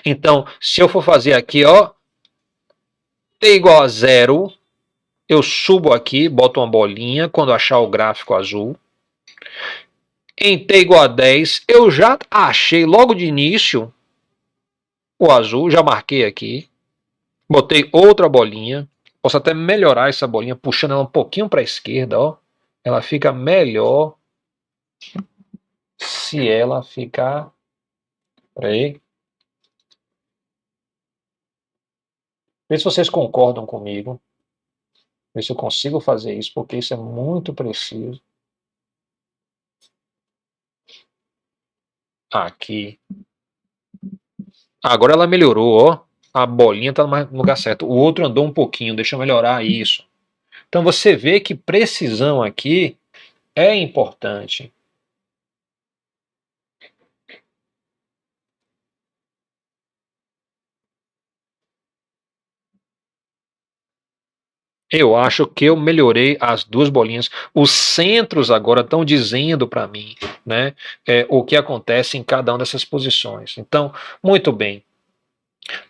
Então, se eu for fazer aqui, ó, t igual a 0, eu subo aqui, boto uma bolinha quando achar o gráfico azul. Em t igual a 10, eu já achei logo de início o azul, já marquei aqui. Botei outra bolinha. Posso até melhorar essa bolinha, puxando ela um pouquinho para a esquerda, ó. Ela fica melhor se ela ficar... Peraí. Vê se vocês concordam comigo. Ver se eu consigo fazer isso, porque isso é muito preciso. Aqui. Agora ela melhorou, ó. a bolinha está no lugar certo. O outro andou um pouquinho, deixa eu melhorar isso. Então você vê que precisão aqui é importante. Eu acho que eu melhorei as duas bolinhas. Os centros agora estão dizendo para mim, né, o que acontece em cada uma dessas posições. Então, muito bem.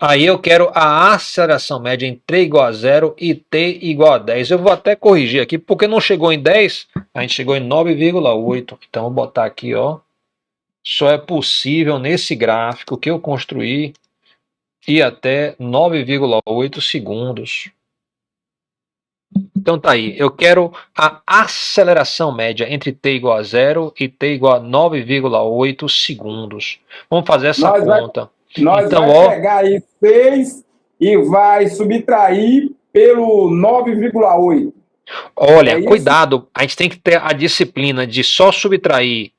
Aí eu quero a aceleração média em t igual a 0 e t igual a 10. Eu vou até corrigir aqui, porque não chegou em 10, a gente chegou em 9,8. Então, vou botar aqui, ó. Só é possível nesse gráfico que eu construí ir até 9,8 segundos. Então tá aí, eu quero a aceleração média entre t igual a 0 e t igual a 9,8 segundos. Vamos fazer essa conta. Nós então, vamos pegar aí 6 e vai subtrair pelo 9,8. Olha, cuidado, a gente tem que ter a disciplina de só subtrair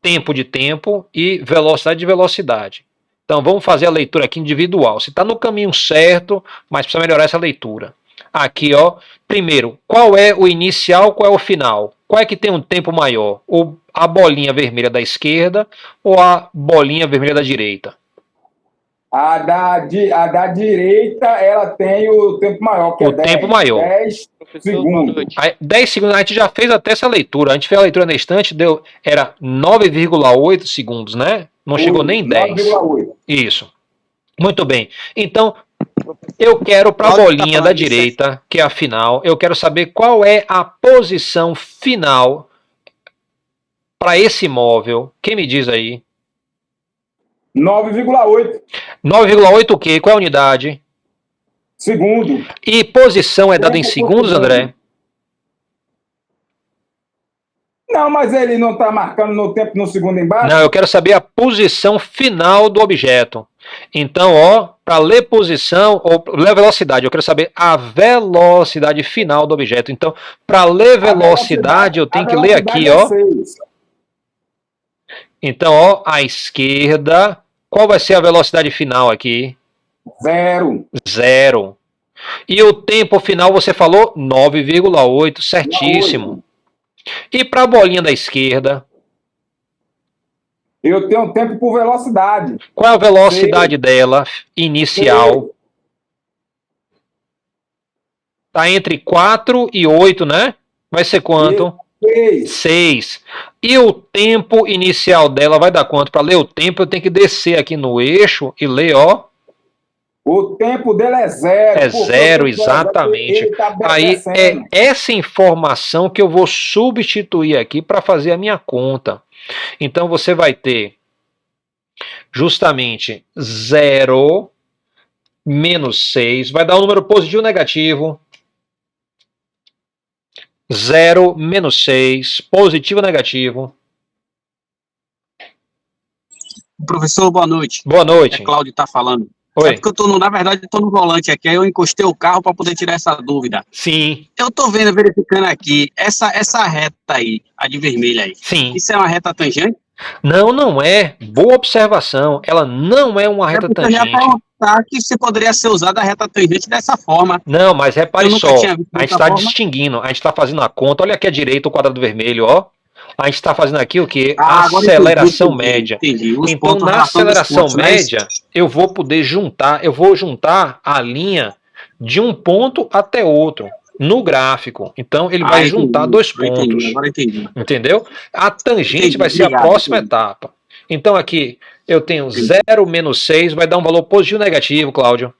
tempo de tempo e velocidade de velocidade. Então vamos fazer a leitura aqui individual. Você está no caminho certo, mas precisa melhorar essa leitura. Aqui, ó, primeiro, qual é o inicial, qual é o final? Qual é que tem um tempo maior? A bolinha vermelha da esquerda ou a bolinha vermelha da direita? A da direita, ela tem o tempo maior, que o tempo maior. 10 segundos. 10 segundos, a gente já fez até essa leitura. A gente fez a leitura na estante, era 9,8 segundos, né? Não chegou nem 10. 9,8. Isso. Muito bem. Então, eu quero para a bolinha da direita, que é a final, eu quero saber qual é a posição final para esse móvel. Quem me diz aí? 9,8. 9,8 o quê? Qual é a unidade? Segundo. E posição é dada em segundos, André? Não, mas ele não está marcando no tempo no segundo embaixo? Não, eu quero saber a posição final do objeto. Então, ó, para ler posição ou ler velocidade, eu quero saber a velocidade final do objeto. Então, para ler velocidade, eu tenho que ler aqui, ó. Então, ó, à esquerda, qual vai ser a velocidade final aqui? 0. 0. E o tempo final você falou 9,8, certíssimo. E para a bolinha da esquerda? Eu tenho tempo por velocidade. Qual é a velocidade dela inicial? Está entre 4 e 8, né? Vai ser quanto? 6. E o tempo inicial dela vai dar quanto? Para ler o tempo, eu tenho que descer aqui no eixo e ler, ó. O tempo dela é 0. É 0, exatamente. Aí é essa informação que eu vou substituir aqui para fazer a minha conta. Então você vai ter justamente 0 menos 6. Vai dar um número positivo ou negativo? 0 menos 6. Positivo ou negativo? Professor, boa noite. Boa noite. É Cláudio está falando. Oi. É porque na verdade, eu tô no volante aqui, aí eu encostei o carro para poder tirar essa dúvida. Sim. Eu tô verificando aqui, essa reta aí, a de vermelha aí. Sim. Isso é uma reta tangente? Não, não é. Boa observação. Ela não é uma reta tangente. Eu já perguntar que se poderia ser usada a reta tangente dessa forma. Não, mas repare só, a gente está distinguindo, a gente está fazendo a conta. Olha aqui à direita o quadrado vermelho, ó. A gente está fazendo aqui o que? Aceleração média. Então, na aceleração média, eu vou poder juntar, a linha de um ponto até outro no gráfico. Então, ele vai juntar dois pontos. Agora entendi. Entendeu? A tangente vai ser a próxima etapa. Então, aqui, eu tenho 0 menos 6, vai dar um valor positivo ou negativo, Cláudio?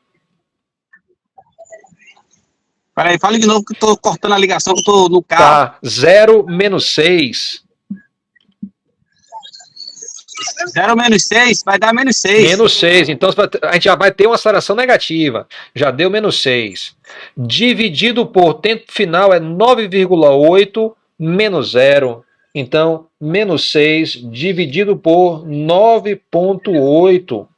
Peraí, fala de novo que eu tô cortando a ligação, que eu tô no carro. Tá, 0 menos 6. 0 menos 6 vai dar menos 6. Menos 6, então a gente já vai ter uma aceleração negativa. Já deu menos 6. Dividido por tempo final é 9,8 menos 0. Então, menos 6 dividido por 9,8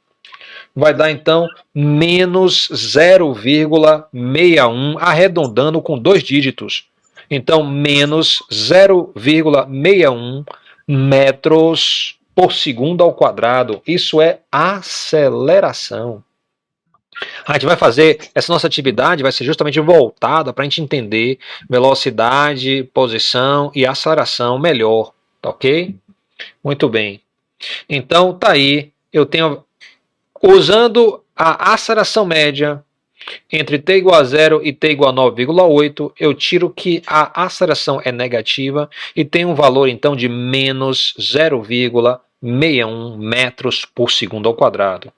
vai dar, então, menos 0,61, arredondando com 2 dígitos. Então, menos 0,61 metros por segundo ao quadrado. Isso é aceleração. A gente vai fazer, essa nossa atividade vai ser justamente voltada para a gente entender velocidade, posição e aceleração melhor, tá ok? Muito bem. Então, tá aí, eu tenho, usando a aceleração média entre t igual a 0 e t igual a 9,8, eu tiro que a aceleração é negativa e tem um valor, então, de menos 0,61 metros por segundo ao quadrado.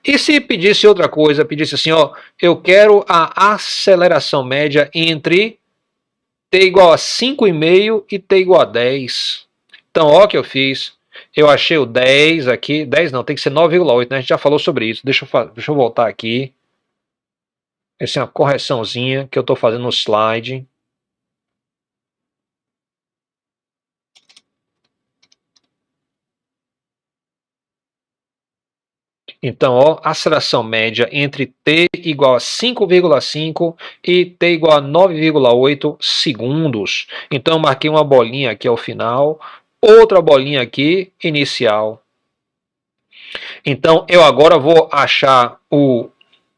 E se pedisse outra coisa, pedisse assim, ó, eu quero a aceleração média entre t igual a 5,5 e t igual a 10. Então, ó o que eu fiz. Eu achei o 10 aqui. 10 não, tem que ser 9,8, né? A gente já falou sobre isso. Deixa eu voltar aqui. Essa é uma correçãozinha que eu estou fazendo no slide. Então, ó, aceleração média entre t igual a 5,5 e t igual a 9,8 segundos. Então, eu marquei uma bolinha aqui ao final, outra bolinha aqui inicial. Então, eu agora vou achar o...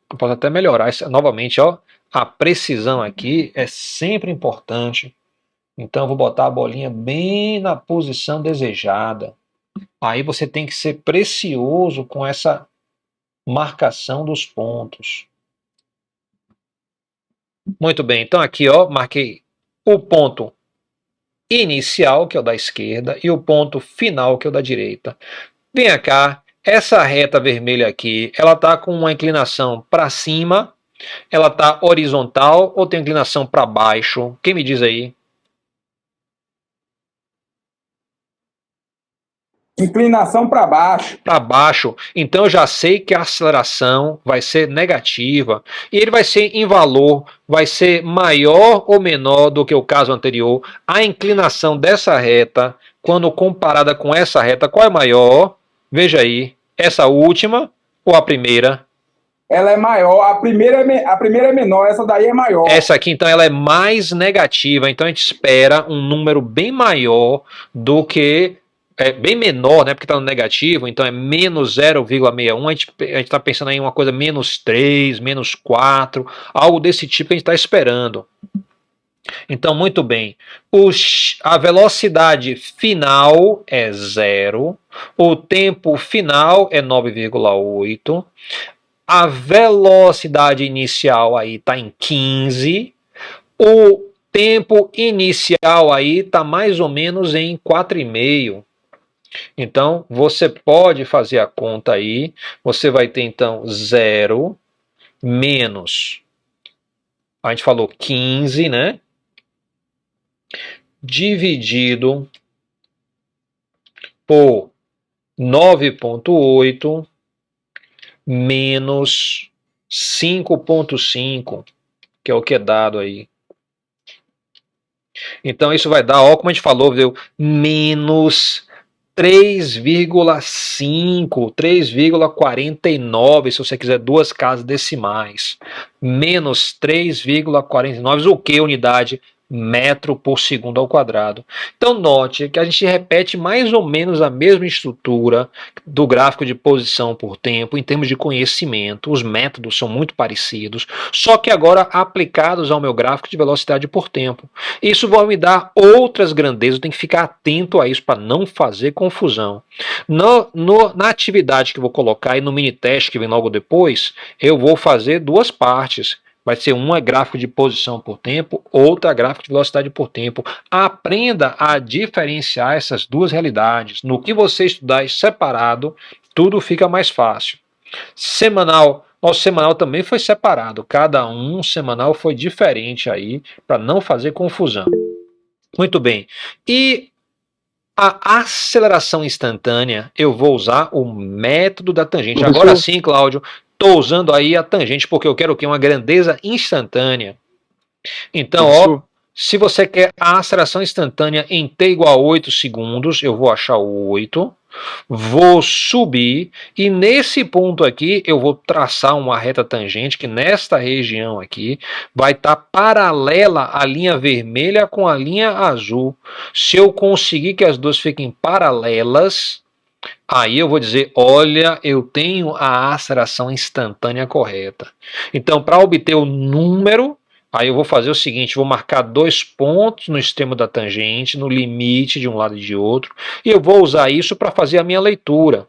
Eu posso até melhorar isso novamente, ó. A precisão aqui é sempre importante. Então, eu vou botar a bolinha bem na posição desejada. Aí você tem que ser precioso com essa marcação dos pontos. Muito bem, então aqui ó, marquei o ponto inicial, que é o da esquerda, e o ponto final, que é o da direita. Venha cá, essa reta vermelha aqui, ela está com uma inclinação para cima, ela está horizontal ou tem inclinação para baixo? Quem me diz aí? Inclinação para baixo. Para baixo, então eu já sei que a aceleração vai ser negativa e ele vai ser em valor, vai ser maior ou menor do que o caso anterior. A inclinação dessa reta, quando comparada com essa reta, qual é maior? Veja aí, essa última ou a primeira? Ela é maior, a primeira é menor, essa daí é maior. Essa aqui, então, ela é mais negativa, então a gente espera um número bem maior do que bem menor, né? Porque está no negativo, então é menos 0,61. A gente está pensando em uma coisa menos 3, menos 4, algo desse tipo que a gente está esperando. Então, muito bem. A velocidade final é 0, o tempo final é 9,8, a velocidade inicial aí está em 15, o tempo inicial aí está mais ou menos em 4,5. Então, você pode fazer a conta aí, você vai ter então 0 menos, a gente falou 15, né? Dividido por 9,8 menos 5,5, que é o que é dado aí. Então, isso vai dar, ó, como a gente falou, viu? Menos 3,5, 3,49, se você quiser duas casas decimais. Menos 3,49, o que unidade? Metro por segundo ao quadrado. Então note que a gente repete mais ou menos a mesma estrutura do gráfico de posição por tempo em termos de conhecimento, os métodos são muito parecidos, só que agora aplicados ao meu gráfico de velocidade por tempo. Isso vai me dar outras grandezas, eu tenho que ficar atento a isso para não fazer confusão. Na atividade que eu vou colocar e no mini teste que vem logo depois, eu vou fazer duas partes. Vai ser uma gráfico de posição por tempo, outra gráfico de velocidade por tempo. Aprenda a diferenciar essas duas realidades. No que você estudar separado, tudo fica mais fácil. Semanal, nosso semanal também foi separado. Cada um semanal foi diferente aí, para não fazer confusão. Muito bem. E a aceleração instantânea, eu vou usar o método da tangente. Agora sim, Cláudio, estou usando aí a tangente porque eu quero o quê? Uma grandeza instantânea. Então, ó, se você quer a aceleração instantânea em t igual a 8 segundos, eu vou achar o 8, vou subir e nesse ponto aqui eu vou traçar uma reta tangente que nesta região aqui vai estar paralela à linha vermelha com a linha azul. Se eu conseguir que as duas fiquem paralelas, Aí eu vou dizer, olha, eu tenho a aceleração instantânea correta. Então, para obter o número, aí eu vou fazer o seguinte, vou marcar 2 pontos no extremo da tangente, no limite de um lado e de outro, e eu vou usar isso para fazer a minha leitura.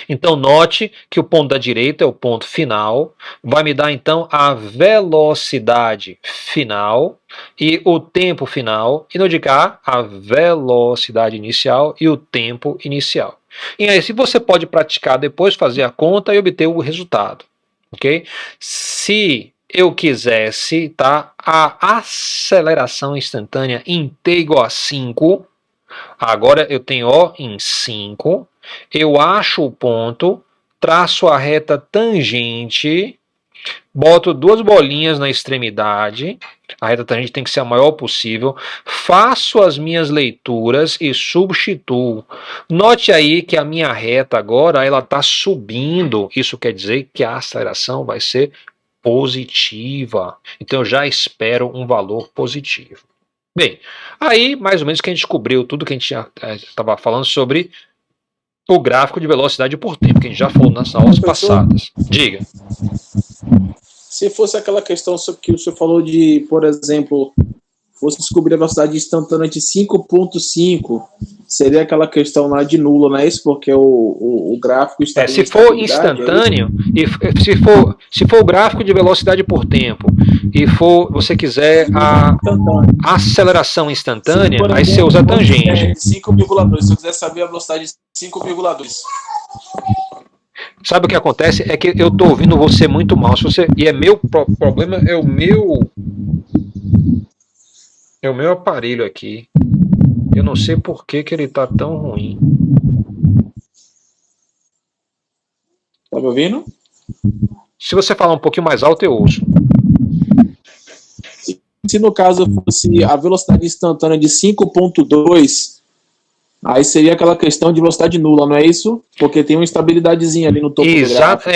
Então, note que o ponto da direita é o ponto final, vai me dar então a velocidade final e o tempo final, e no de cá, a velocidade inicial e o tempo inicial. E aí, se você pode praticar depois, fazer a conta e obter o resultado, ok? Se eu quisesse, tá, a aceleração instantânea em t igual a 5, agora eu tenho O em 5, eu acho o ponto, traço a reta tangente, boto 2 bolinhas na extremidade, a reta tangente tem que ser a maior possível, faço as minhas leituras e substituo. Note aí que a minha reta agora ela está subindo, isso quer dizer que a aceleração vai ser positiva. Então eu já espero um valor positivo. Bem, aí mais ou menos que a gente descobriu tudo que a gente estava falando sobre o gráfico de velocidade por tempo, que a gente já falou nas aulas passadas. Diga. Se fosse aquela questão que o senhor falou de, por exemplo, fosse descobrir a velocidade instantânea de 5,5, seria aquela questão lá de nula, não é isso? Porque o gráfico está se for instantâneo, se for o gráfico de velocidade por tempo, e for, você quiser a aceleração instantânea, aí você usa a tangente. 5,2. Se eu quiser saber a velocidade de 5,2. Sabe o que acontece? É que eu tô ouvindo você muito mal. Se você, e é meu problema, é o meu aparelho aqui. Eu não sei por que ele tá tão ruim. Tá me ouvindo? Se você falar um pouquinho mais alto, eu ouço. Se no caso fosse a velocidade instantânea de 5,2, aí seria aquela questão de velocidade nula, não é isso? Porque tem uma estabilidadezinha ali no topo do gráfico.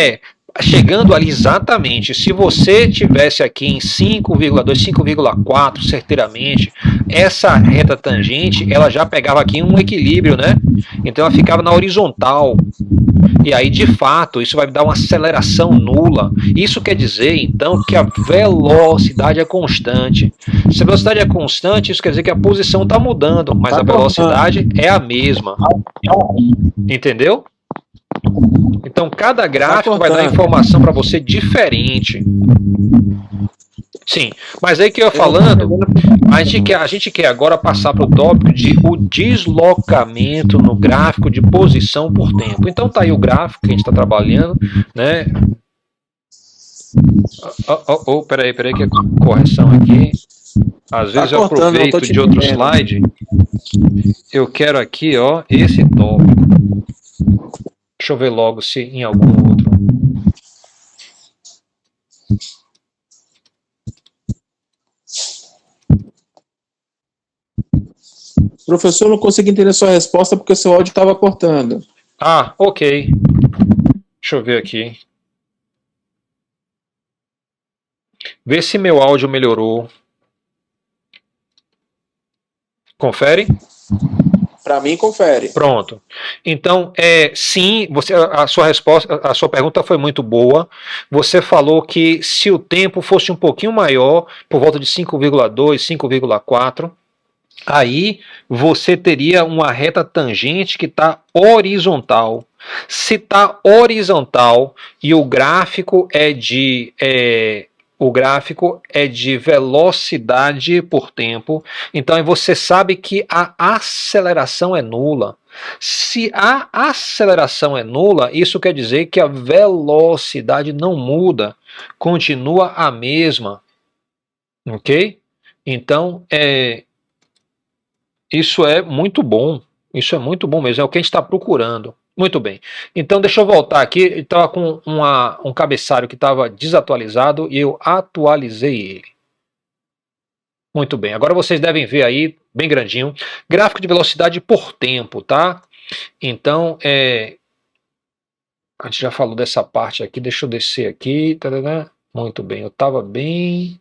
Chegando ali exatamente, se você tivesse aqui em 5,2, 5,4 certeiramente, essa reta tangente, ela já pegava aqui um equilíbrio, né? Então ela ficava na horizontal. E aí, de fato, isso vai dar uma aceleração nula. Isso quer dizer, então, que a velocidade é constante. Se a velocidade é constante, isso quer dizer que a posição está mudando, mas a velocidade é a mesma. Entendeu? Então, cada gráfico vai dar informação para você diferente. Sim, mas aí que eu ia falando, a gente quer agora passar para o tópico de o deslocamento no gráfico de posição por tempo. Então tá aí o gráfico que a gente está trabalhando, né? Peraí, que é correção aqui. Às vezes eu aproveito de outro slide. Eu quero aqui, ó, esse tópico. Deixa eu ver logo se em algum outro. Professor, eu não consegui entender a sua resposta porque o seu áudio estava cortando. Ah, ok. Deixa eu ver aqui. Vê se meu áudio melhorou. Confere? Para mim, confere. Pronto. Então, sim, a sua resposta, a sua pergunta foi muito boa. Você falou que se o tempo fosse um pouquinho maior, por volta de 5,2, 5,4, aí você teria uma reta tangente que está horizontal. Se está horizontal e o gráfico é de velocidade por tempo, então você sabe que a aceleração é nula. Se a aceleração é nula, isso quer dizer que a velocidade não muda, continua a mesma, ok? Então, isso é muito bom. Isso é muito bom mesmo. É o que a gente está procurando. Muito bem. Então, deixa eu voltar aqui. Eu estava com um cabeçalho que estava desatualizado e eu atualizei ele. Muito bem. Agora vocês devem ver aí, bem grandinho, gráfico de velocidade por tempo, tá? Então, a gente já falou dessa parte aqui. Deixa eu descer aqui. Tarará. Muito bem. Eu estava bem.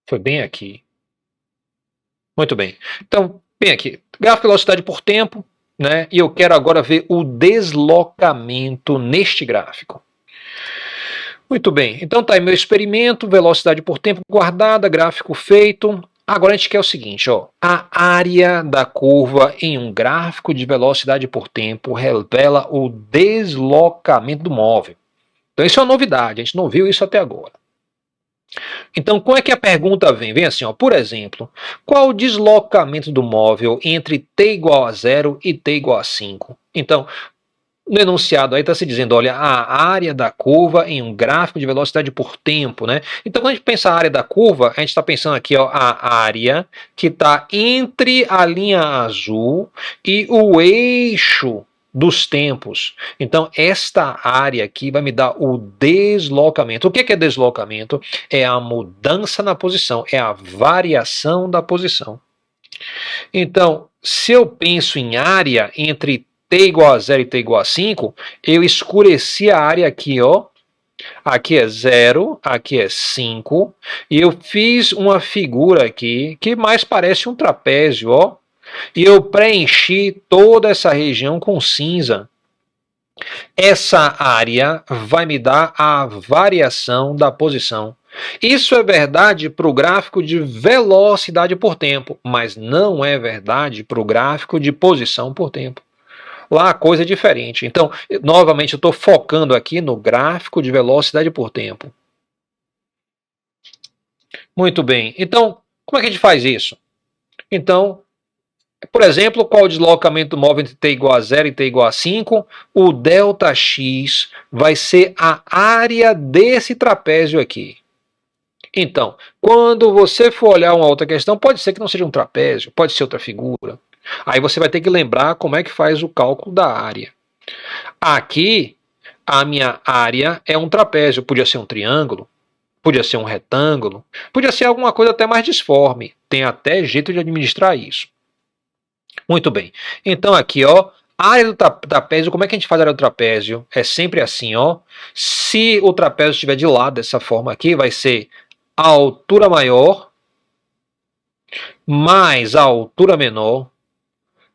Foi bem aqui. Muito bem. Então, bem aqui. Gráfico de velocidade por tempo, né? E eu quero agora ver o deslocamento neste gráfico. Muito bem. Então tá aí meu experimento, velocidade por tempo guardada, gráfico feito. Agora a gente quer o seguinte, ó, a área da curva em um gráfico de velocidade por tempo revela o deslocamento do móvel. Então isso é uma novidade, a gente não viu isso até agora. Então como é que a pergunta vem? Vem assim, ó, por exemplo, qual o deslocamento do móvel entre t igual a 0 e t igual a 5? Então, no enunciado aí está se dizendo, olha, a área da curva em um gráfico de velocidade por tempo, né? Então, quando a gente pensa a área da curva, a gente está pensando aqui, ó, a área que está entre a linha azul e o eixo dos tempos. Então, esta área aqui vai me dar o deslocamento. O que é deslocamento? É a mudança na posição, é a variação da posição. Então, se eu penso em área entre t igual a 0 e t igual a 5, eu escureci a área aqui, ó. Aqui é 0, aqui é 5, e eu fiz uma figura aqui que mais parece um trapézio, ó. E eu preenchi toda essa região com cinza. Essa área vai me dar a variação da posição. Isso é verdade para o gráfico de velocidade por tempo, mas não é verdade para o gráfico de posição por tempo. Lá a coisa é diferente. Então, novamente, eu estou focando aqui no gráfico de velocidade por tempo. Muito bem. Então, como é que a gente faz isso? Então, por exemplo, qual o deslocamento do móvel entre t igual a 0 e t igual a 5? O ΔX vai ser a área desse trapézio aqui. Então, quando você for olhar uma outra questão, pode ser que não seja um trapézio, pode ser outra figura. Aí você vai ter que lembrar como é que faz o cálculo da área. Aqui, a minha área é um trapézio. Podia ser um triângulo, podia ser um retângulo, podia ser alguma coisa até mais disforme. Tem até jeito de administrar isso. Muito bem. Então aqui, ó, a área do trapézio, como é que a gente faz a área do trapézio? É sempre assim, ó. Se o trapézio estiver de lado dessa forma aqui, vai ser a altura maior mais a altura menor,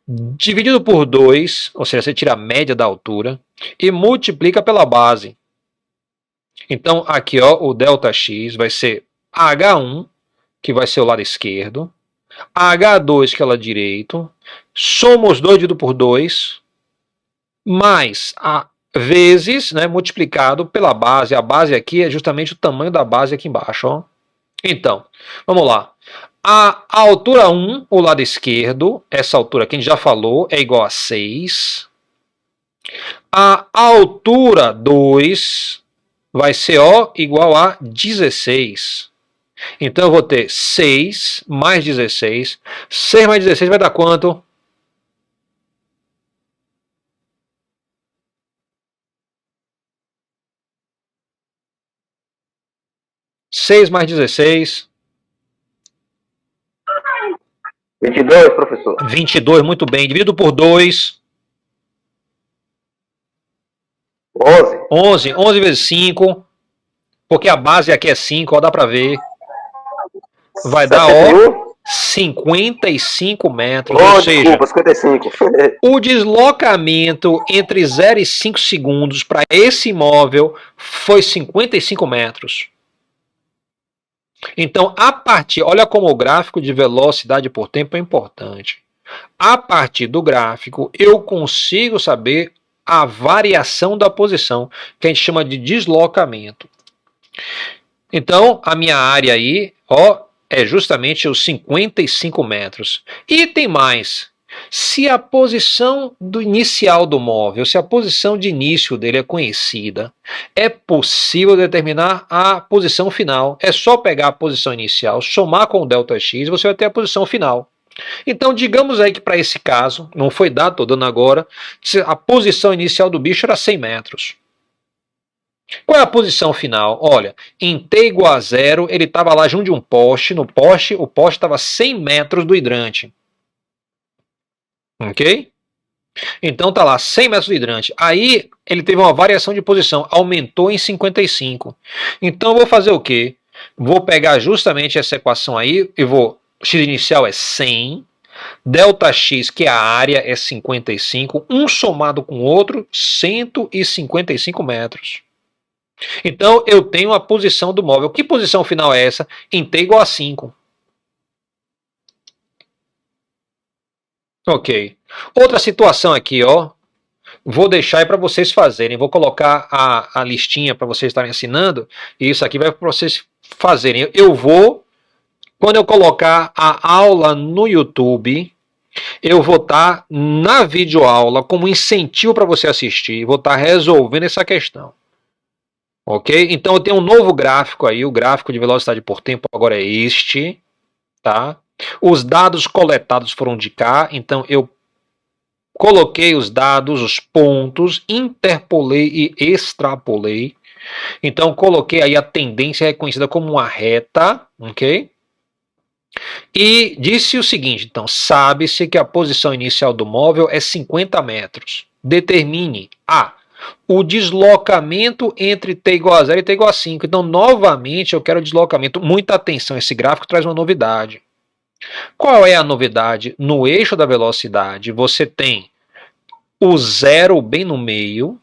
dividido por 2, ou seja, você tira a média da altura, e multiplica pela base. Então, aqui, ó, o ΔX vai ser H1, que vai ser o lado esquerdo, H2, que é o lado direito, soma os dois dividido por 2, mais a vezes, né, multiplicado pela base. A base aqui é justamente o tamanho da base aqui embaixo, ó. Então, vamos lá. A altura 1, o lado esquerdo, essa altura que a gente já falou, é igual a 6. A altura 2 vai ser, ó, igual a 16. Então eu vou ter 6 mais 16. 6 mais 16 vai dar quanto? Seis mais 16. 22, professor. 22, muito bem. Dividido por 2. 11. 11 vezes 5. Porque a base aqui é 5, ó, dá pra ver. Vai dar, ó, 55 metros. Oh, ou seja, desculpa, 55. o deslocamento entre 0 e 5 segundos para esse imóvel foi 55 metros. Então, a partir, olha como o gráfico de velocidade por tempo é importante. A partir do gráfico, eu consigo saber a variação da posição, que a gente chama de deslocamento. Então, a minha área aí, ó, é justamente os 55 metros. E tem mais. Se a posição inicial do móvel, se a posição de início dele é conhecida, é possível determinar a posição final. É só pegar a posição inicial, somar com o ΔX, e você vai ter a posição final. Então, digamos aí que para esse caso, não foi dado, estou dando agora, a posição inicial do bicho era 100 metros. Qual é a posição final? Olha, em t igual a 0, ele estava lá junto de um poste. No poste, o poste estava a 100 metros do hidrante. Ok? Então tá lá, 100 metros do hidrante. Aí ele teve uma variação de posição, aumentou em 55. Então eu vou fazer o quê? Vou pegar justamente essa equação aí e vou... X inicial é 100, delta x, que é a área, é 55, um somado com o outro, 155 metros. Então, eu tenho a posição do móvel. Que posição final é essa? Em t igual a 5. Ok. Outra situação aqui, ó. Vou deixar aí para vocês fazerem. Vou colocar a listinha para vocês estarem assinando. E isso aqui vai para vocês fazerem. Eu vou, quando eu colocar a aula no YouTube, eu vou estar na videoaula como incentivo para você assistir. Vou estar resolvendo essa questão. Ok? Então eu tenho um novo gráfico aí. O gráfico de velocidade por tempo agora é este. Tá? Os dados coletados foram de cá. Então eu coloquei os dados, os pontos, interpolei e extrapolei. Então, coloquei aí a tendência reconhecida como uma reta, ok? E disse o seguinte, então, sabe-se que a posição inicial do móvel é 50 metros. Determine A, o deslocamento entre t igual a 0 e t igual a 5. Então, novamente, eu quero o deslocamento. Muita atenção, esse gráfico traz uma novidade. Qual é a novidade? No eixo da velocidade, você tem o zero bem no meio,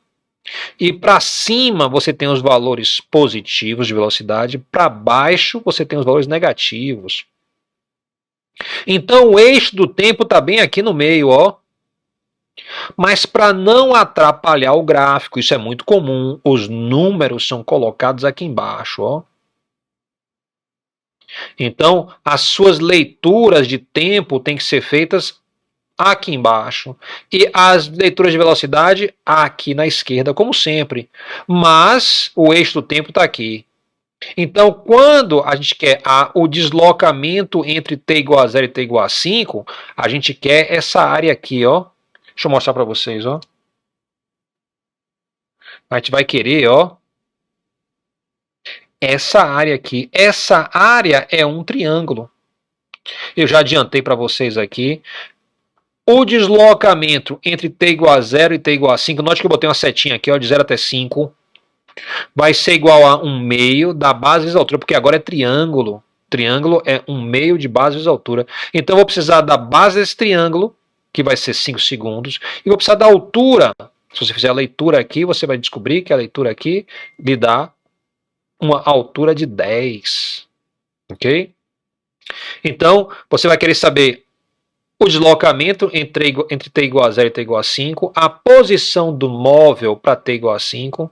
e para cima você tem os valores positivos de velocidade, para baixo você tem os valores negativos. Então o eixo do tempo está bem aqui no meio, ó. Mas para não atrapalhar o gráfico, isso é muito comum, os números são colocados aqui embaixo, ó. Então as suas leituras de tempo têm que ser feitas aqui embaixo, e as leituras de velocidade aqui na esquerda, como sempre, mas o eixo do tempo está aqui. Então, quando a gente quer o deslocamento entre t igual a 0 e t igual a 5, a gente quer essa área aqui, ó. Deixa eu mostrar para vocês, ó. A gente vai querer, ó, essa área aqui. Essa área é um triângulo. Eu já adiantei para vocês aqui. O deslocamento entre t igual a 0 e t igual a 5, note que eu botei uma setinha aqui, ó, de 0 até 5, vai ser igual a 1 meio da base vezes a altura, porque agora é triângulo. Triângulo é 1 meio de base vezes a altura. Então eu vou precisar da base desse triângulo, que vai ser 5 segundos, e vou precisar da altura. Se você fizer a leitura aqui, você vai descobrir que a leitura aqui lhe dá uma altura de 10. Ok? Então, você vai querer saber o deslocamento entre t igual a 0 e t igual a 5, a posição do móvel para t igual a 5,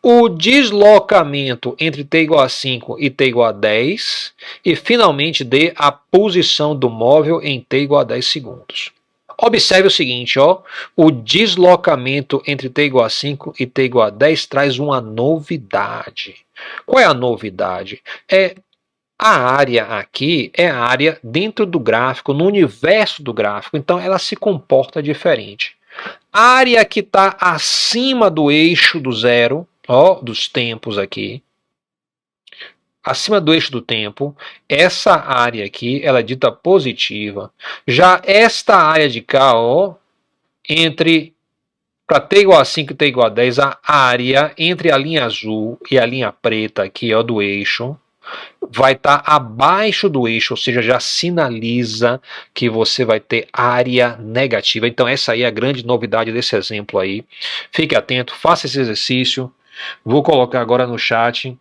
o deslocamento entre t igual a 5 e t igual a 10, e finalmente D, a posição do móvel em t igual a 10 segundos. Observe o seguinte, ó, o deslocamento entre t igual a 5 e t igual a 10 traz uma novidade. Qual é a novidade? A área aqui é a área dentro do gráfico, no universo do gráfico, então ela se comporta diferente. A área que está acima do eixo do zero, ó, dos tempos aqui, acima do eixo do tempo, essa área aqui, ela é dita positiva. Já esta área de cá, ó, entre para t igual a 5 e t igual a 10, a área entre a linha azul e a linha preta aqui, ó, do eixo, vai estar abaixo do eixo, ou seja, já sinaliza que você vai ter área negativa. Então essa aí é a grande novidade desse exemplo aí. Fique atento, faça esse exercício. Vou colocar agora no chat